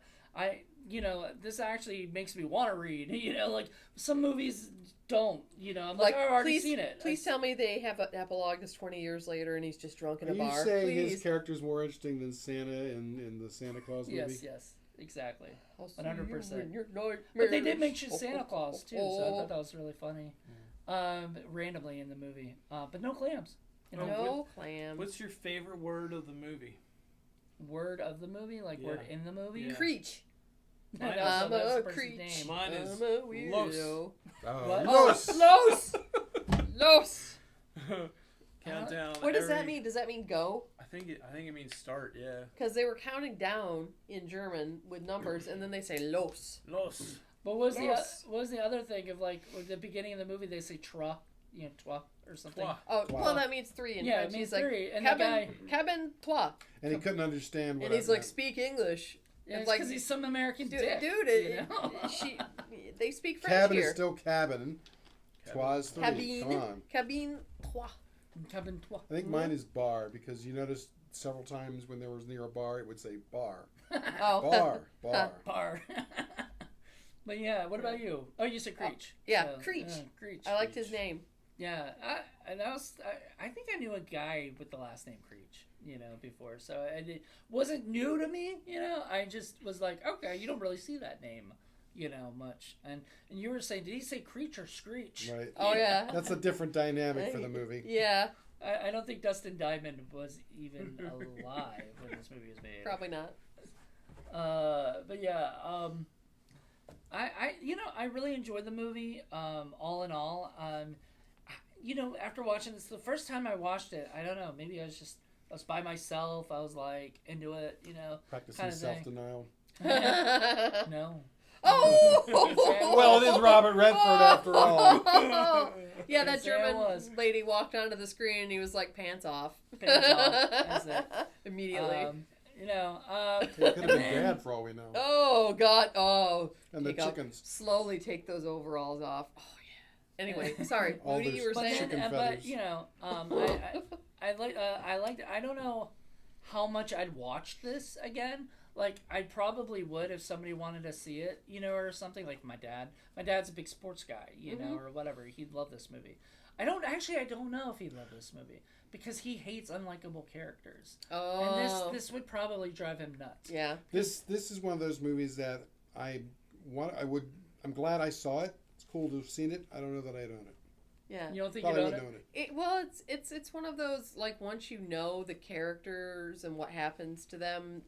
this actually makes me want to read. Like some movies don't. I'm Like, like, oh, I've already please, seen it. Please tell me they have an epilogue that's 20 years later and he's just drunk in Are a you bar. saying Please. his character's more interesting than Santa in the Santa Claus movie? Yes, exactly. I'll see 100%. you in your nightmares. But they did mention Santa Claus too, so I Oh. thought that was really funny. Randomly in the movie, but no clams. No clams. What's your favorite word of the movie? Word of the movie, like word in the movie. Yeah. Creech. That's I'm the a person's creech. name. Mine is I'm a weirdo. Los. What? Los. Los! Los! Countdown. What does that mean? Does that mean go? I think it means start. Yeah. Because they were counting down in German with numbers, and then they say los. Los. But what Los. was the other thing of like at the beginning of the movie they say trois, trois or something. Trois. Oh, Wow. well, that means three in Yeah, French. it means He's like, three. And cabin, cabin trois. And he couldn't understand what And he's I like, meant. speak English. Yeah, It's it's because he's some American Dude, dick. they speak French Cabin here. is still cabin. Trois is three. Come on. Cabine trois. Cabin trois. I think mine is bar because you noticed several times when there was near a bar, it would say bar. Oh. Bar. Bar. But yeah, what about you? Oh, you said Creech. Yeah, Creech. Creech. I liked his name. Yeah, I think I knew a guy with the last name Creech, before. So it wasn't new to me, I just was like, okay, you don't really see that name, much. And you were saying, did he say Creech or Screech? Right. Oh, yeah. That's a different dynamic for the movie. Yeah, I don't think Dustin Diamond was even alive when this movie was made. probably not. But yeah, I really enjoyed the movie. All in all, after watching this the first time I watched it, I don't know, maybe I was by myself. I was like into it, Practicing kind of thing. self-denial. No. Oh! Well, it is Robert Redford after all. Yeah, that Yes, there it German was. lady walked onto the screen and he was like, pants off. Pants off, that's it. Immediately. It could have been bad for all we know. Oh, God. Oh. And the Take off- chickens. Slowly take those overalls off. Oh, yeah. Anyway, sorry. All Moody, those you were But saying? chicken then, feathers. I liked. I don't know how much I'd watch this again. Like, I probably would if somebody wanted to see it, or something. Like my dad. My dad's a big sports guy, or whatever. He'd love this movie. I don't know if he'd love this movie because he hates unlikable characters. Oh. And this would probably drive him nuts. Yeah. This is one of those movies that I'm glad I saw it. It's cool to have seen it. I don't know that I'd own it. Yeah. You don't think Probably you'd own wouldn't it? own it. It's one of those, like, once you know the characters and what happens to them,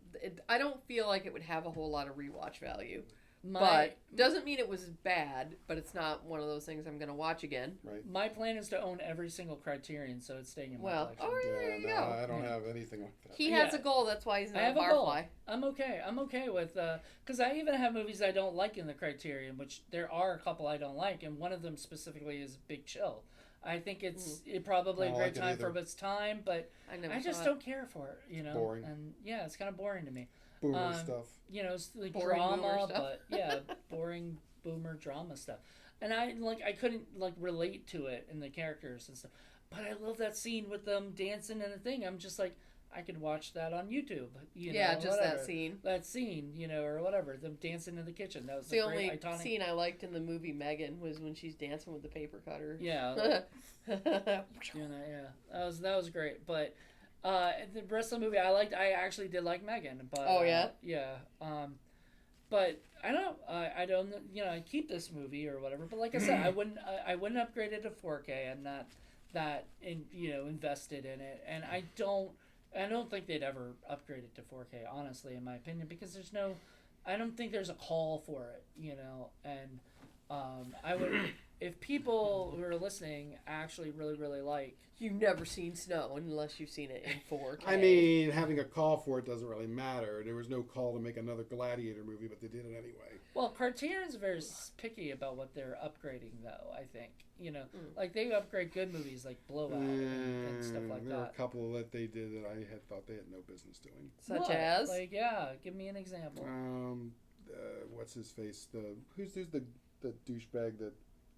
I don't feel like it would have a whole lot of rewatch value. But doesn't mean it was bad, but it's not one of those things I'm going to watch again. Right. My plan is to own every single Criterion, so it's staying in my collection. There you go. I don't have anything like that. He has a goal, that's why he's not I have a a goal. barfly. I'm okay with, because I even have movies I don't like in the Criterion, which there are a couple I don't like, and one of them specifically is Big Chill. I think it's probably a great time for its time, but I just don't care for it, Boring. And yeah, it's kind of boring to me. Boomer stuff. It's like Boring drama, boomer but boring boomer drama stuff. And I couldn't relate to it and the characters and stuff. But I love that scene with them dancing and the thing. I'm just like, I could watch that on YouTube. Just whatever. that scene. Or whatever. Them dancing in the kitchen. That was the great, only iconic scene I liked in the movie Megan was when she's dancing with the paper cutter. Yeah. That was great. But the rest of the movie I actually did like Megan. But yeah. But I don't I keep this movie or whatever. But like I said, I wouldn't upgrade it to 4K. I'm not that invested in it, and I don't think they'd ever upgrade it to 4K, honestly, in my opinion, because I don't think there's a call for it, and I would, if people who are listening actually really, really like. You've never seen Snow unless you've seen it in 4K. I mean, having a call for it doesn't really matter. There was no call to make another Gladiator movie, but they did it anyway. Well, Criterion's very picky about what they're upgrading, though, I think. Like they upgrade good movies like Blowout and stuff like there that. There were a couple that they did that I had thought they had no business doing. Such as? Give me an example. What's his face? Who's the douchebag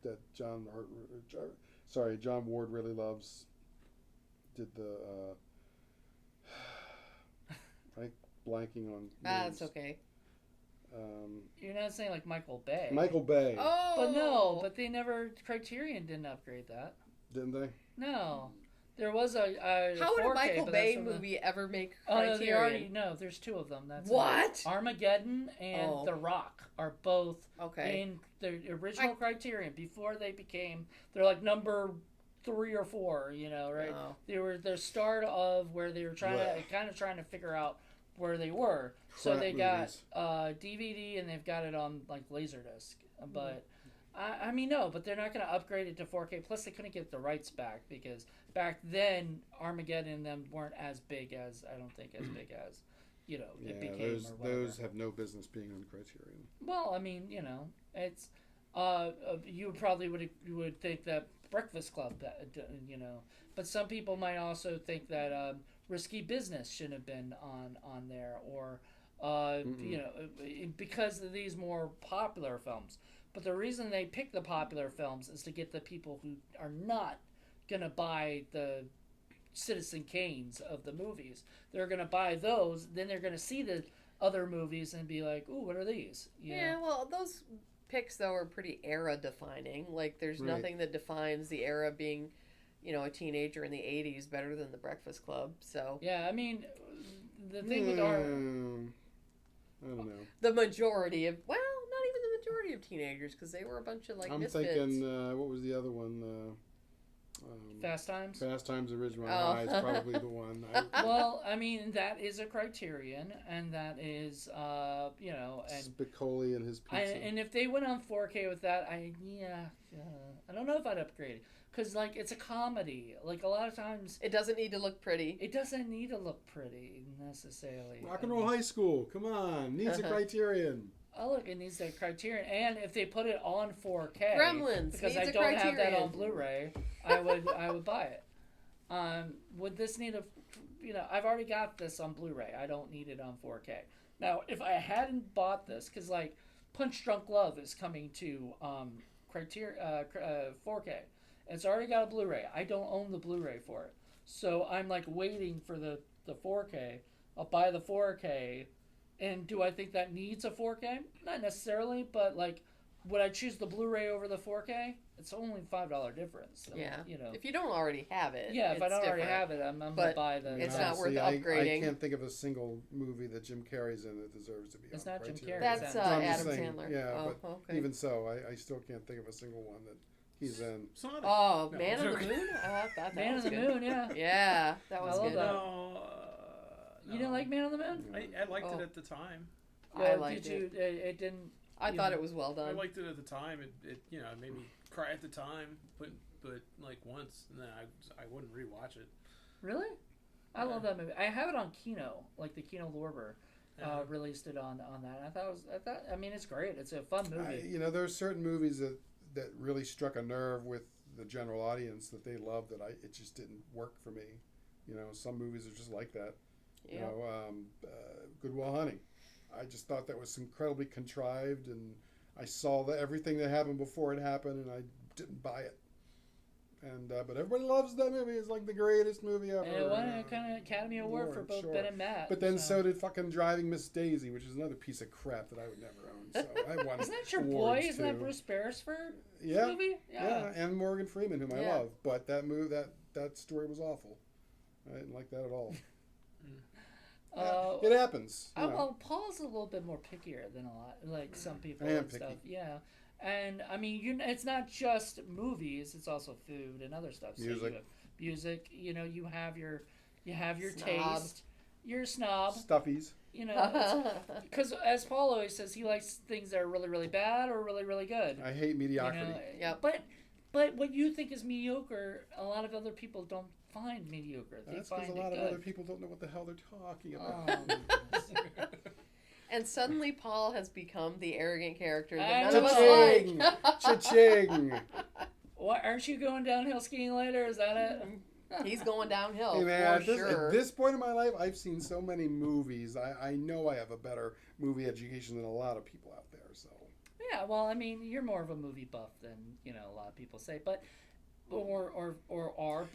that John Ward really loves? Did the blanking on names. That's okay. You're not saying like Michael Bay. Michael Bay. Oh, but Criterion didn't upgrade that. Didn't they? No, there was a how would 4K, a Michael Bay movie ever make Criterion? There's two of them. That's what? Armageddon and The Rock are both in the original Criterion before they became. They're like number 3 or 4, right? Oh. They were the start of where they were trying to figure out where they were. So they got DVD and they've got it on like Laserdisc. But but they're not going to upgrade it to 4K. Plus, they couldn't get the rights back because back then Armageddon and them weren't as big as it became. Those have no business being on Criterion. Well, it's you probably would think that Breakfast Club, but some people might also think that Risky Business shouldn't have been on there, or because of these more popular films. But the reason they pick the popular films is to get the people who are not gonna buy the Citizen Kanes of the movies. They're gonna buy those, then they're gonna see the other movies and be like, "Ooh, what are these?" Well, those picks though are pretty era defining. Like there's nothing that defines the era being, a teenager in the 80s better than The Breakfast Club. So the thing with our, I don't know. The majority of not even the majority of teenagers, because they were a bunch of misfits. I'm thinking what was the other one? Fast Times? Fast Times Original High is probably the one. Well, that is a Criterion, and that is, and Spicoli and his pizza. And if they went on 4K with that, I don't know if I'd upgrade it. Because, it's a comedy. A lot of times... It doesn't need to look pretty. It doesn't need to look pretty, necessarily. Rock and Roll High School, come on. Needs a Criterion. Oh, look, it needs a Criterion. And if they put it on 4K... Gremlins because needs I don't have that on Blu-ray, I would buy it. Would this need a... I've already got this on Blu-ray. I don't need it on 4K. Now, if I hadn't bought this, because, Punch Drunk Love is coming to 4K. It's already got a Blu-ray. I don't own the Blu-ray for it. So I'm, waiting for the 4K I'll buy the 4K. And do I think that needs a 4K? Not necessarily, but like, would I choose the Blu-ray over the 4K? It's only $5 difference. So, Yeah. You know. If you don't already have it. Yeah, if I don't already different. have it, I'm gonna buy the. It's not worth I upgrading. can't think of a single movie that Jim Carrey's in that deserves to be. It's on not Jim Criterion. Carrey. That's I'm just Adam saying, Sandler. Yeah, Oh, but okay. even so, I still can't think of a single one that he's in. Sonic. Oh, No, Man I'm on the joking. Moon? I thought that Man was on the good. Moon, yeah. Yeah, that was I love good. that. No, You didn't like Man on the Moon? I liked Oh. it at the time. I liked did you? It didn't. I you thought know. it was well I done. liked it at the time. It made me cry at the time, but like once, and then I wouldn't rewatch it. Really? I love that movie. I have it on Kino, like the Kino Lorber released it on that. I mean, it's great. It's a fun movie. There are certain movies that really struck a nerve with the general audience that they loved that it just didn't work for me. Some movies are just like that. Yeah. Good Will Hunting. I just thought that was incredibly contrived, and I saw everything that happened before it happened, and I didn't buy it. And but everybody loves that movie. It's like the greatest movie ever. And it won a kind of Academy Award for both sure. Ben and Matt. But then so did fucking Driving Miss Daisy, which is another piece of crap that I would never own. So I won. Isn't that your awards boy? Isn't that too. Bruce Beresford Yeah. movie? Yeah, and Morgan Freeman, whom I Yeah. love. But that story was awful. I didn't like that at all. It happens. Well, Paul's a little bit more pickier than a lot, like some people I am and stuff. picky. Yeah, and I mean, it's not just movies; it's also food and other stuff. So Music. you have music. You have your Snob. taste. You're a snob. Stuffies. Because as Paul always says, he likes things that are really, really bad or really, really good. I hate mediocrity. Yep. But what you think is mediocre, a lot of other people don't find mediocre. They That's find because a it lot good. of other people don't know what the hell they're talking about. Oh. And suddenly Paul has become the arrogant character I that none of us Cha-ching! like. Cha-ching! What, aren't you going downhill skiing later? Is that it? He's going downhill Hey man, for sure. at this point in my life, I've seen so many movies. I know I have a better movie education than a lot of people out there. So Yeah, well, I mean, you're more of a movie buff than a lot of people say, but but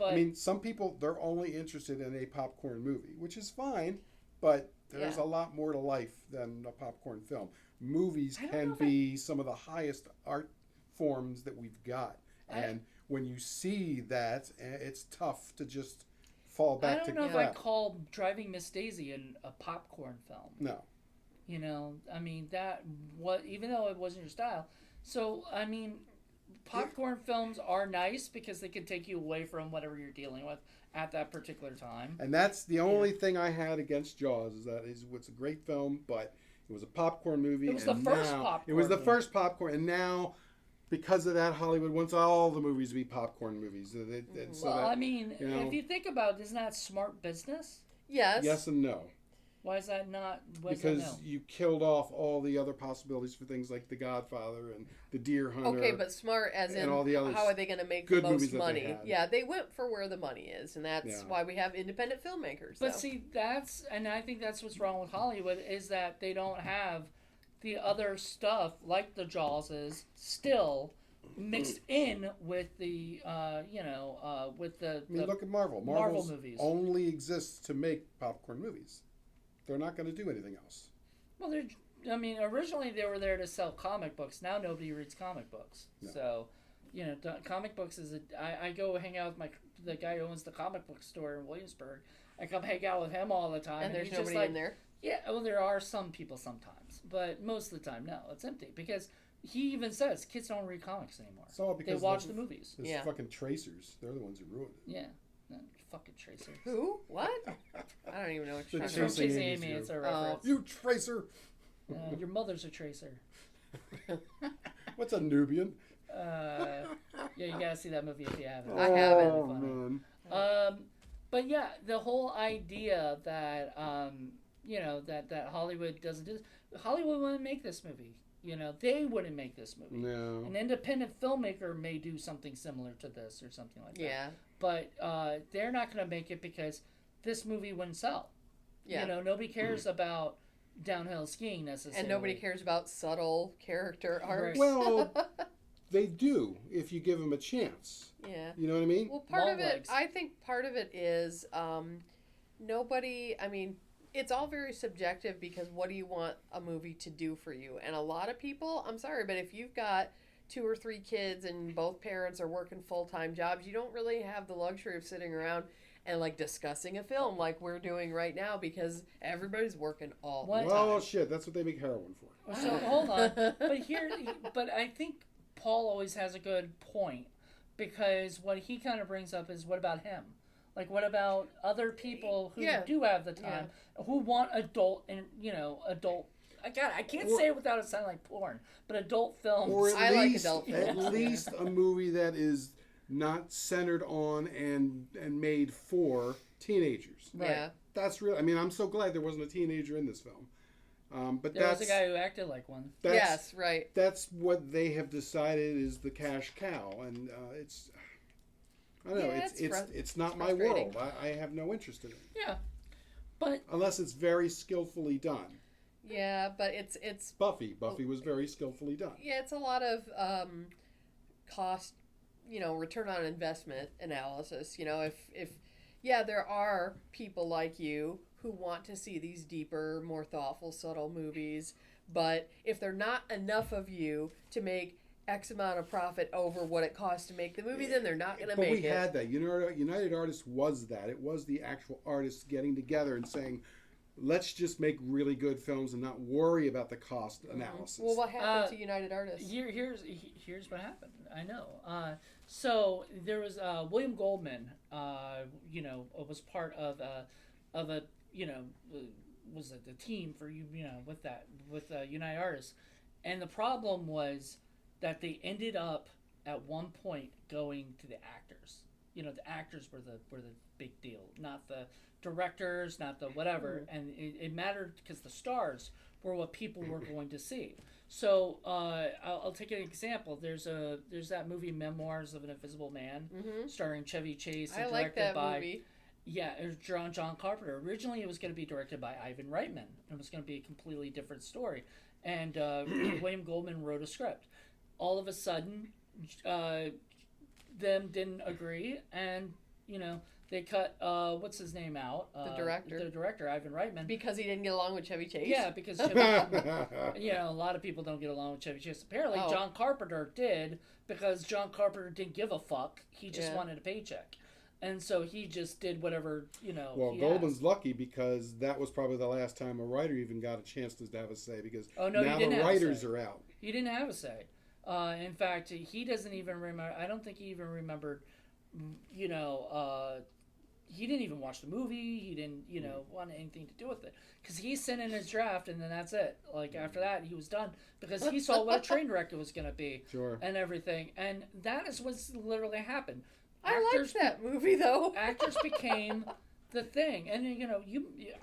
I mean, some people they're only interested in a popcorn movie, which is fine, but there's Yeah. a lot more to life than a popcorn film. Movies I don't can know if be some of the highest art forms that we've got, and when you see that, it's tough to just fall I back don't to know if crap. I call Driving Miss Daisy a popcorn film. No. I mean even though it wasn't your style. So I mean, popcorn films are nice because they can take you away from whatever you're dealing with at that particular time. And that's the only thing I had against Jaws is that it's a great film, but it was a popcorn movie. It was the first popcorn It was the movie. first popcorn, and now because of that, Hollywood wants all the movies to be popcorn movies. I mean, if you think about it, isn't that smart business? Yes. Yes and no. Why is that not? Because you killed off all the other possibilities for things like The Godfather and The Deer Hunter. Okay, but smart as in and all the other how are they going to make the good most movies that they money? had. Yeah, they went for where the money is, and that's Yeah. why we have independent filmmakers. But so. see, I think that's what's wrong with Hollywood is that they don't have the other stuff like the Jawses still mixed in with the with the. I mean, look at Marvel. Marvel Marvel movies. only exists to make popcorn movies. They're not going to do anything else. Well, originally they were there to sell comic books. Now nobody reads comic books. No. So, comic books is I go hang out with the guy who owns the comic book store in Williamsburg. I come hang out with him all the time. and there's he's just nobody like, in there. Yeah, well, there are some people sometimes, but most of the time, no, it's empty because he even says kids don't read comics anymore. It's all because they watch the movies. Those Yeah. fucking tracers. They're the ones who ruined it. Yeah, no, fucking Tracer. Who? What? I don't even know what you're The It's talking from about. Chasing Chasing Amy's Amy. you. It's a reference. You tracer! Your mother's a tracer. What's a Nubian? Yeah, you gotta see that movie if you haven't. I haven't. Oh, Funny. man. But yeah, the whole idea that that Hollywood doesn't do this. Hollywood wouldn't make this movie. They wouldn't make this movie. No. An independent filmmaker may do something similar to this or something like that. Yeah. But they're not going to make it because this movie wouldn't sell. Yeah. Nobody cares about downhill skiing necessarily. And nobody cares about subtle character arcs. Well, they do if you give them a chance. Yeah. You know what I mean? Well, part Long of it, legs. I think part of it is nobody, I mean, it's all very subjective because what do you want a movie to do for you? And a lot of people, I'm sorry, but if you've got 2 or 3 kids and both parents are working full-time jobs, you don't really have the luxury of sitting around and like discussing a film like we're doing right now because everybody's working all the time. Well, shit, that's what they make heroin for. So hold on, but I think Paul always has a good point because what he kind of brings up is what about him? Like, what about other people who do have the time, who want adult and adult. I can't say it without it sounding like porn, but adult films. Or like adult films. At least a movie that is not centered on and made for teenagers. Right. Yeah. That's real. I mean, I'm so glad there wasn't a teenager in this film. But there was a guy who acted like one. Yes, right. That's what they have decided is the cash cow, and it's. I don't know. It's not my world. I have no interest in it. Yeah, but unless it's very skillfully done. Yeah, but it's Buffy. Buffy was very skillfully done. Yeah, it's a lot of cost, return on investment analysis. If there are people like you who want to see these deeper, more thoughtful, subtle movies, but if there are not enough of you to make X amount of profit over what it costs to make the movie, then they're not going to make it. But we had that. United Artists was that. It was the actual artists getting together and saying, let's just make really good films and not worry about the cost analysis. Well, what happened to United Artists? Here's what happened. I know. So there was William Goldman. Was part of a was the team for with United Artists, and the problem was that they ended up at one point going to the actors. The actors were the big deal, not the directors, not the whatever, and it mattered because the stars were what people were going to see. So I'll take an example. There's that movie Memoirs of an Invisible Man, starring Chevy Chase and directed by movie. Yeah, it was John Carpenter. Originally, it was going to be directed by Ivan Reitman. It was going to be a completely different story, and William Goldman wrote a script. All of a sudden, them didn't agree, and they cut what's his name out? The director, Ivan Reitman, because he didn't get along with Chevy Chase. Yeah, because a lot of people don't get along with Chevy Chase. Apparently, John Carpenter did, because John Carpenter didn't give a fuck. He just wanted a paycheck, and so he just did whatever Well, Goldman's lucky because that was probably the last time a writer even got a chance to have a say, because now the writers are out. He didn't have a say. In fact, he doesn't even remember. I don't think he even remembered. He didn't even watch the movie. He didn't, want anything to do with it, because he sent in his draft, and then that's it. Like after that, he was done because he saw what a train wreck it was going to be, and everything. And that is what's literally happened. I liked that movie though. Actors became the thing, and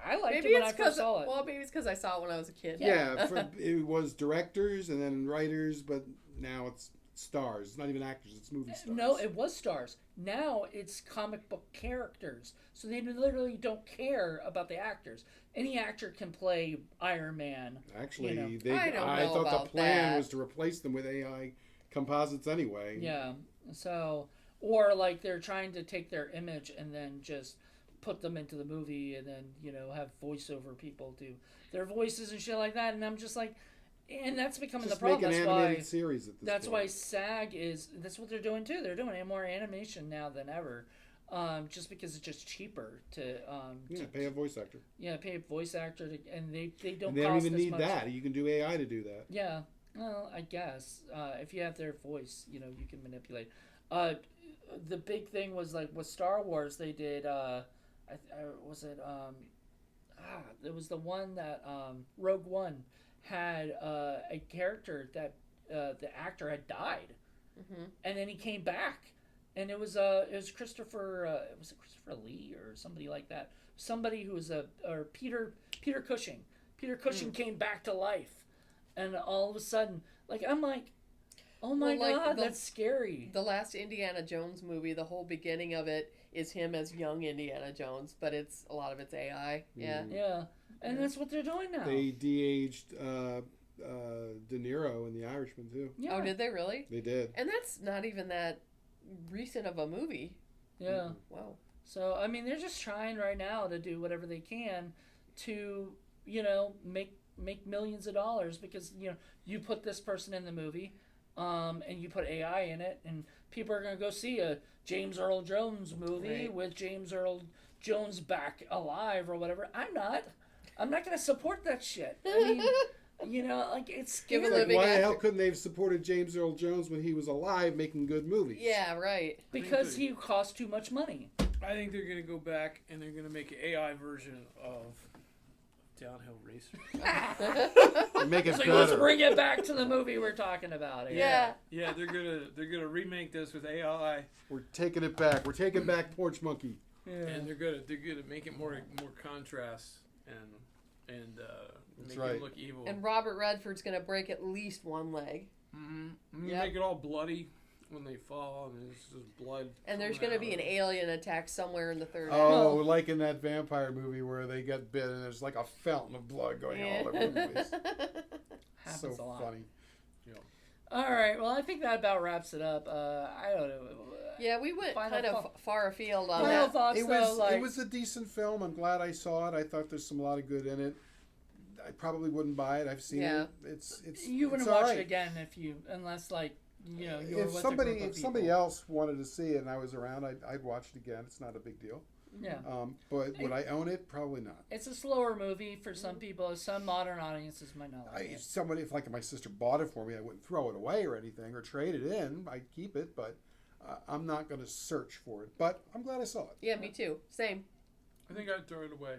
I liked maybe it when I first saw it. Well, maybe it's because I saw it when I was a kid. Yeah, it was directors and then writers, but now it's stars. It's not even actors, it's movie stars. No, it was stars. Now it's comic book characters. So they literally don't care about the actors. Any actor can play Iron Man. Actually, I thought the plan was to replace them with AI composites anyway. Yeah. So, or like they're trying to take their image and then just put them into the movie and then, have voiceover people do their voices and shit like that. And I'm just like, and that's becoming the problem. Make an animated series at this That's point. why SAG that's what they're doing too. They're doing more animation now than ever, just because it's just cheaper to pay a voice actor. Yeah, pay a voice actor, and they don't. And they don't even need that. You can do AI to do that. Yeah, well, I guess if you have their voice, you can manipulate. The big thing was like with Star Wars, they did. It was the one that Rogue One had a character that the actor had died, and then he came back, and it was Christopher Lee or somebody like that, somebody who was Peter Cushing. Peter Cushing came back to life, and all of a sudden, I'm like, oh my god, that's scary. The last Indiana Jones movie, the whole beginning of it is him as young Indiana Jones, but a lot of it's AI. Yeah. And that's what they're doing now. They de-aged De Niro in The Irishman too. Yeah. Oh, did they really? They did. And that's not even that recent of a movie. Yeah. Wow. So, I mean, they're just trying right now to do whatever they can to, make millions of dollars because, you put this person in the movie, and you put AI in it, and people are going to go see a James Earl Jones movie with James Earl Jones back alive or whatever. I'm not going to support that shit. I mean, it's Give a scary. living Why the actor. hell couldn't they have supported James Earl Jones when he was alive making good movies? Yeah, right. Because he cost too much money. I think they're going to go back and they're going to make an AI version of Downhill Racer. Make it So let's better. bring it back to the movie we're talking about. Yeah. Yeah, they're gonna remake this with AI, We're taking it back. We're taking back Porch Monkey. and they're gonna make it more contrast and make right. it look evil. And Robert Redford's going to break at least one leg. Make it all bloody when they fall, and there's just blood. And there's coming going to be out an of it. alien attack somewhere in the third act. Oh, like in that vampire movie where they get bit and there's like a fountain of blood going all over the place. Happens So a lot. funny. All right. Well, I think that about wraps it up. I don't know. Yeah, we went Final kind of thought- far afield on Final that. thoughts, It though, was it was a decent film. I'm glad I saw it. I thought there's some lot of good in it. I probably wouldn't buy it. I've seen it. It's you wouldn't it's all watch right. it again unless you were If with somebody a group of if somebody people. else wanted to see it and I was around, I'd watch it again. It's not a big deal. Yeah. But would I own it? Probably not. It's a slower movie for some people. Some modern audiences might not like it. Somebody, if my sister bought it for me, I wouldn't throw it away or anything or trade it in. I'd keep it, but I'm not going to search for it. But I'm glad I saw it. Yeah, me too. Same. I think I'd throw it away.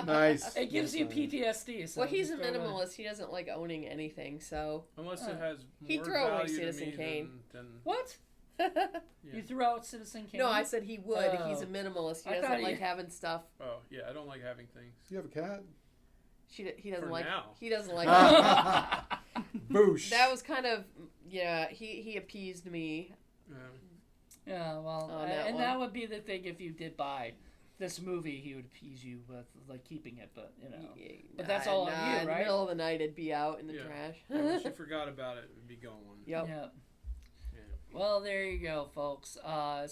Nice. It gives you PTSD. So Well, he's a just throw it away. minimalist. He doesn't like owning anything, so. Unless it has more He'd throw away value to Citizen me Kane. than What? You threw out Citizen Kane? No, I said he would. Oh. He's a minimalist. He I doesn't thought like you- having stuff. oh yeah, I don't like having things. You have a cat? He doesn't For like. now. He doesn't like. Boosh. That was kind of He appeased me. Yeah, well, On that and one. that would be the thing if you did buy this movie, he would appease you with keeping it, but But that's all on you, In the right? middle of the night, it'd be out in the Yeah. trash. Once you forgot about it, it'd be gone. Yep. Yeah. Yeah. Well, there you go, folks.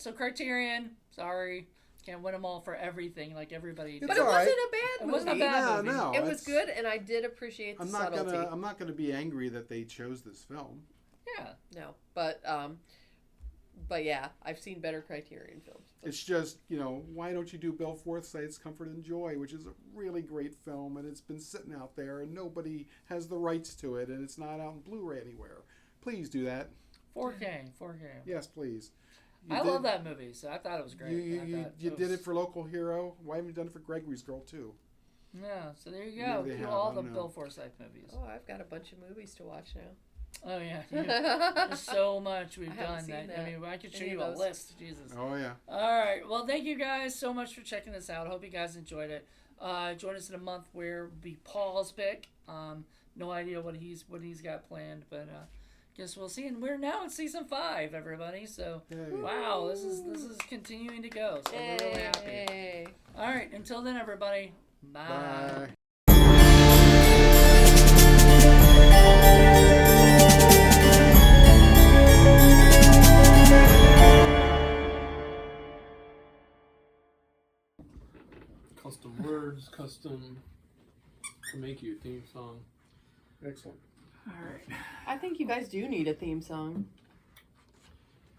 So Criterion, sorry, can't win them all for everything like everybody. It's But it all right. wasn't a bad It movie. wasn't a bad movie. No, It was it's- good, and I did appreciate the I'm not subtlety. gonna. I'm not gonna be angry that they chose this film. Yeah. No, but yeah, I've seen better Criterion films. It's just, why don't you do Bill Forsyth's Comfort and Joy, which is a really great film, and it's been sitting out there, and nobody has the rights to it, and it's not out in Blu-ray anywhere. Please do that. 4K. Yes, please. I love that movie, so I thought it was great. You did it for Local Hero. Why haven't you done it for Gregory's Girl, too? Yeah, so there you go. Maybe they Do have, all I the don't know. Bill Forsyth movies. Oh, I've got a bunch of movies to watch now. Oh, yeah. There's so much we've I haven't done seen that. I mean, I could show any you of a those. list. Jesus. Oh, yeah. All right. Well, thank you guys so much for checking this out. Hope you guys enjoyed it. Join us in a month where it'll be Paul's pick. No idea what he's got planned, but guess we'll see. And we're now in season 5, everybody. So Yay. wow, this is continuing to go. So we're really happy. Yay. All right. Until then, everybody. Bye. Custom words, custom to make you a theme song. Excellent. All right. I think you guys do need a theme song.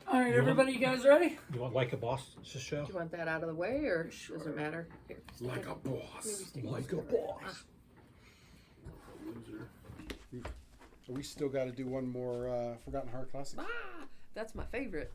All right, everybody. You guys ready? You want Like a Boss show? Do you want that out of the way, or does it matter? Here, Like a boss. Like a Boss. Loser. We still got to do one more Forgotten Horror Classic. that's my favorite.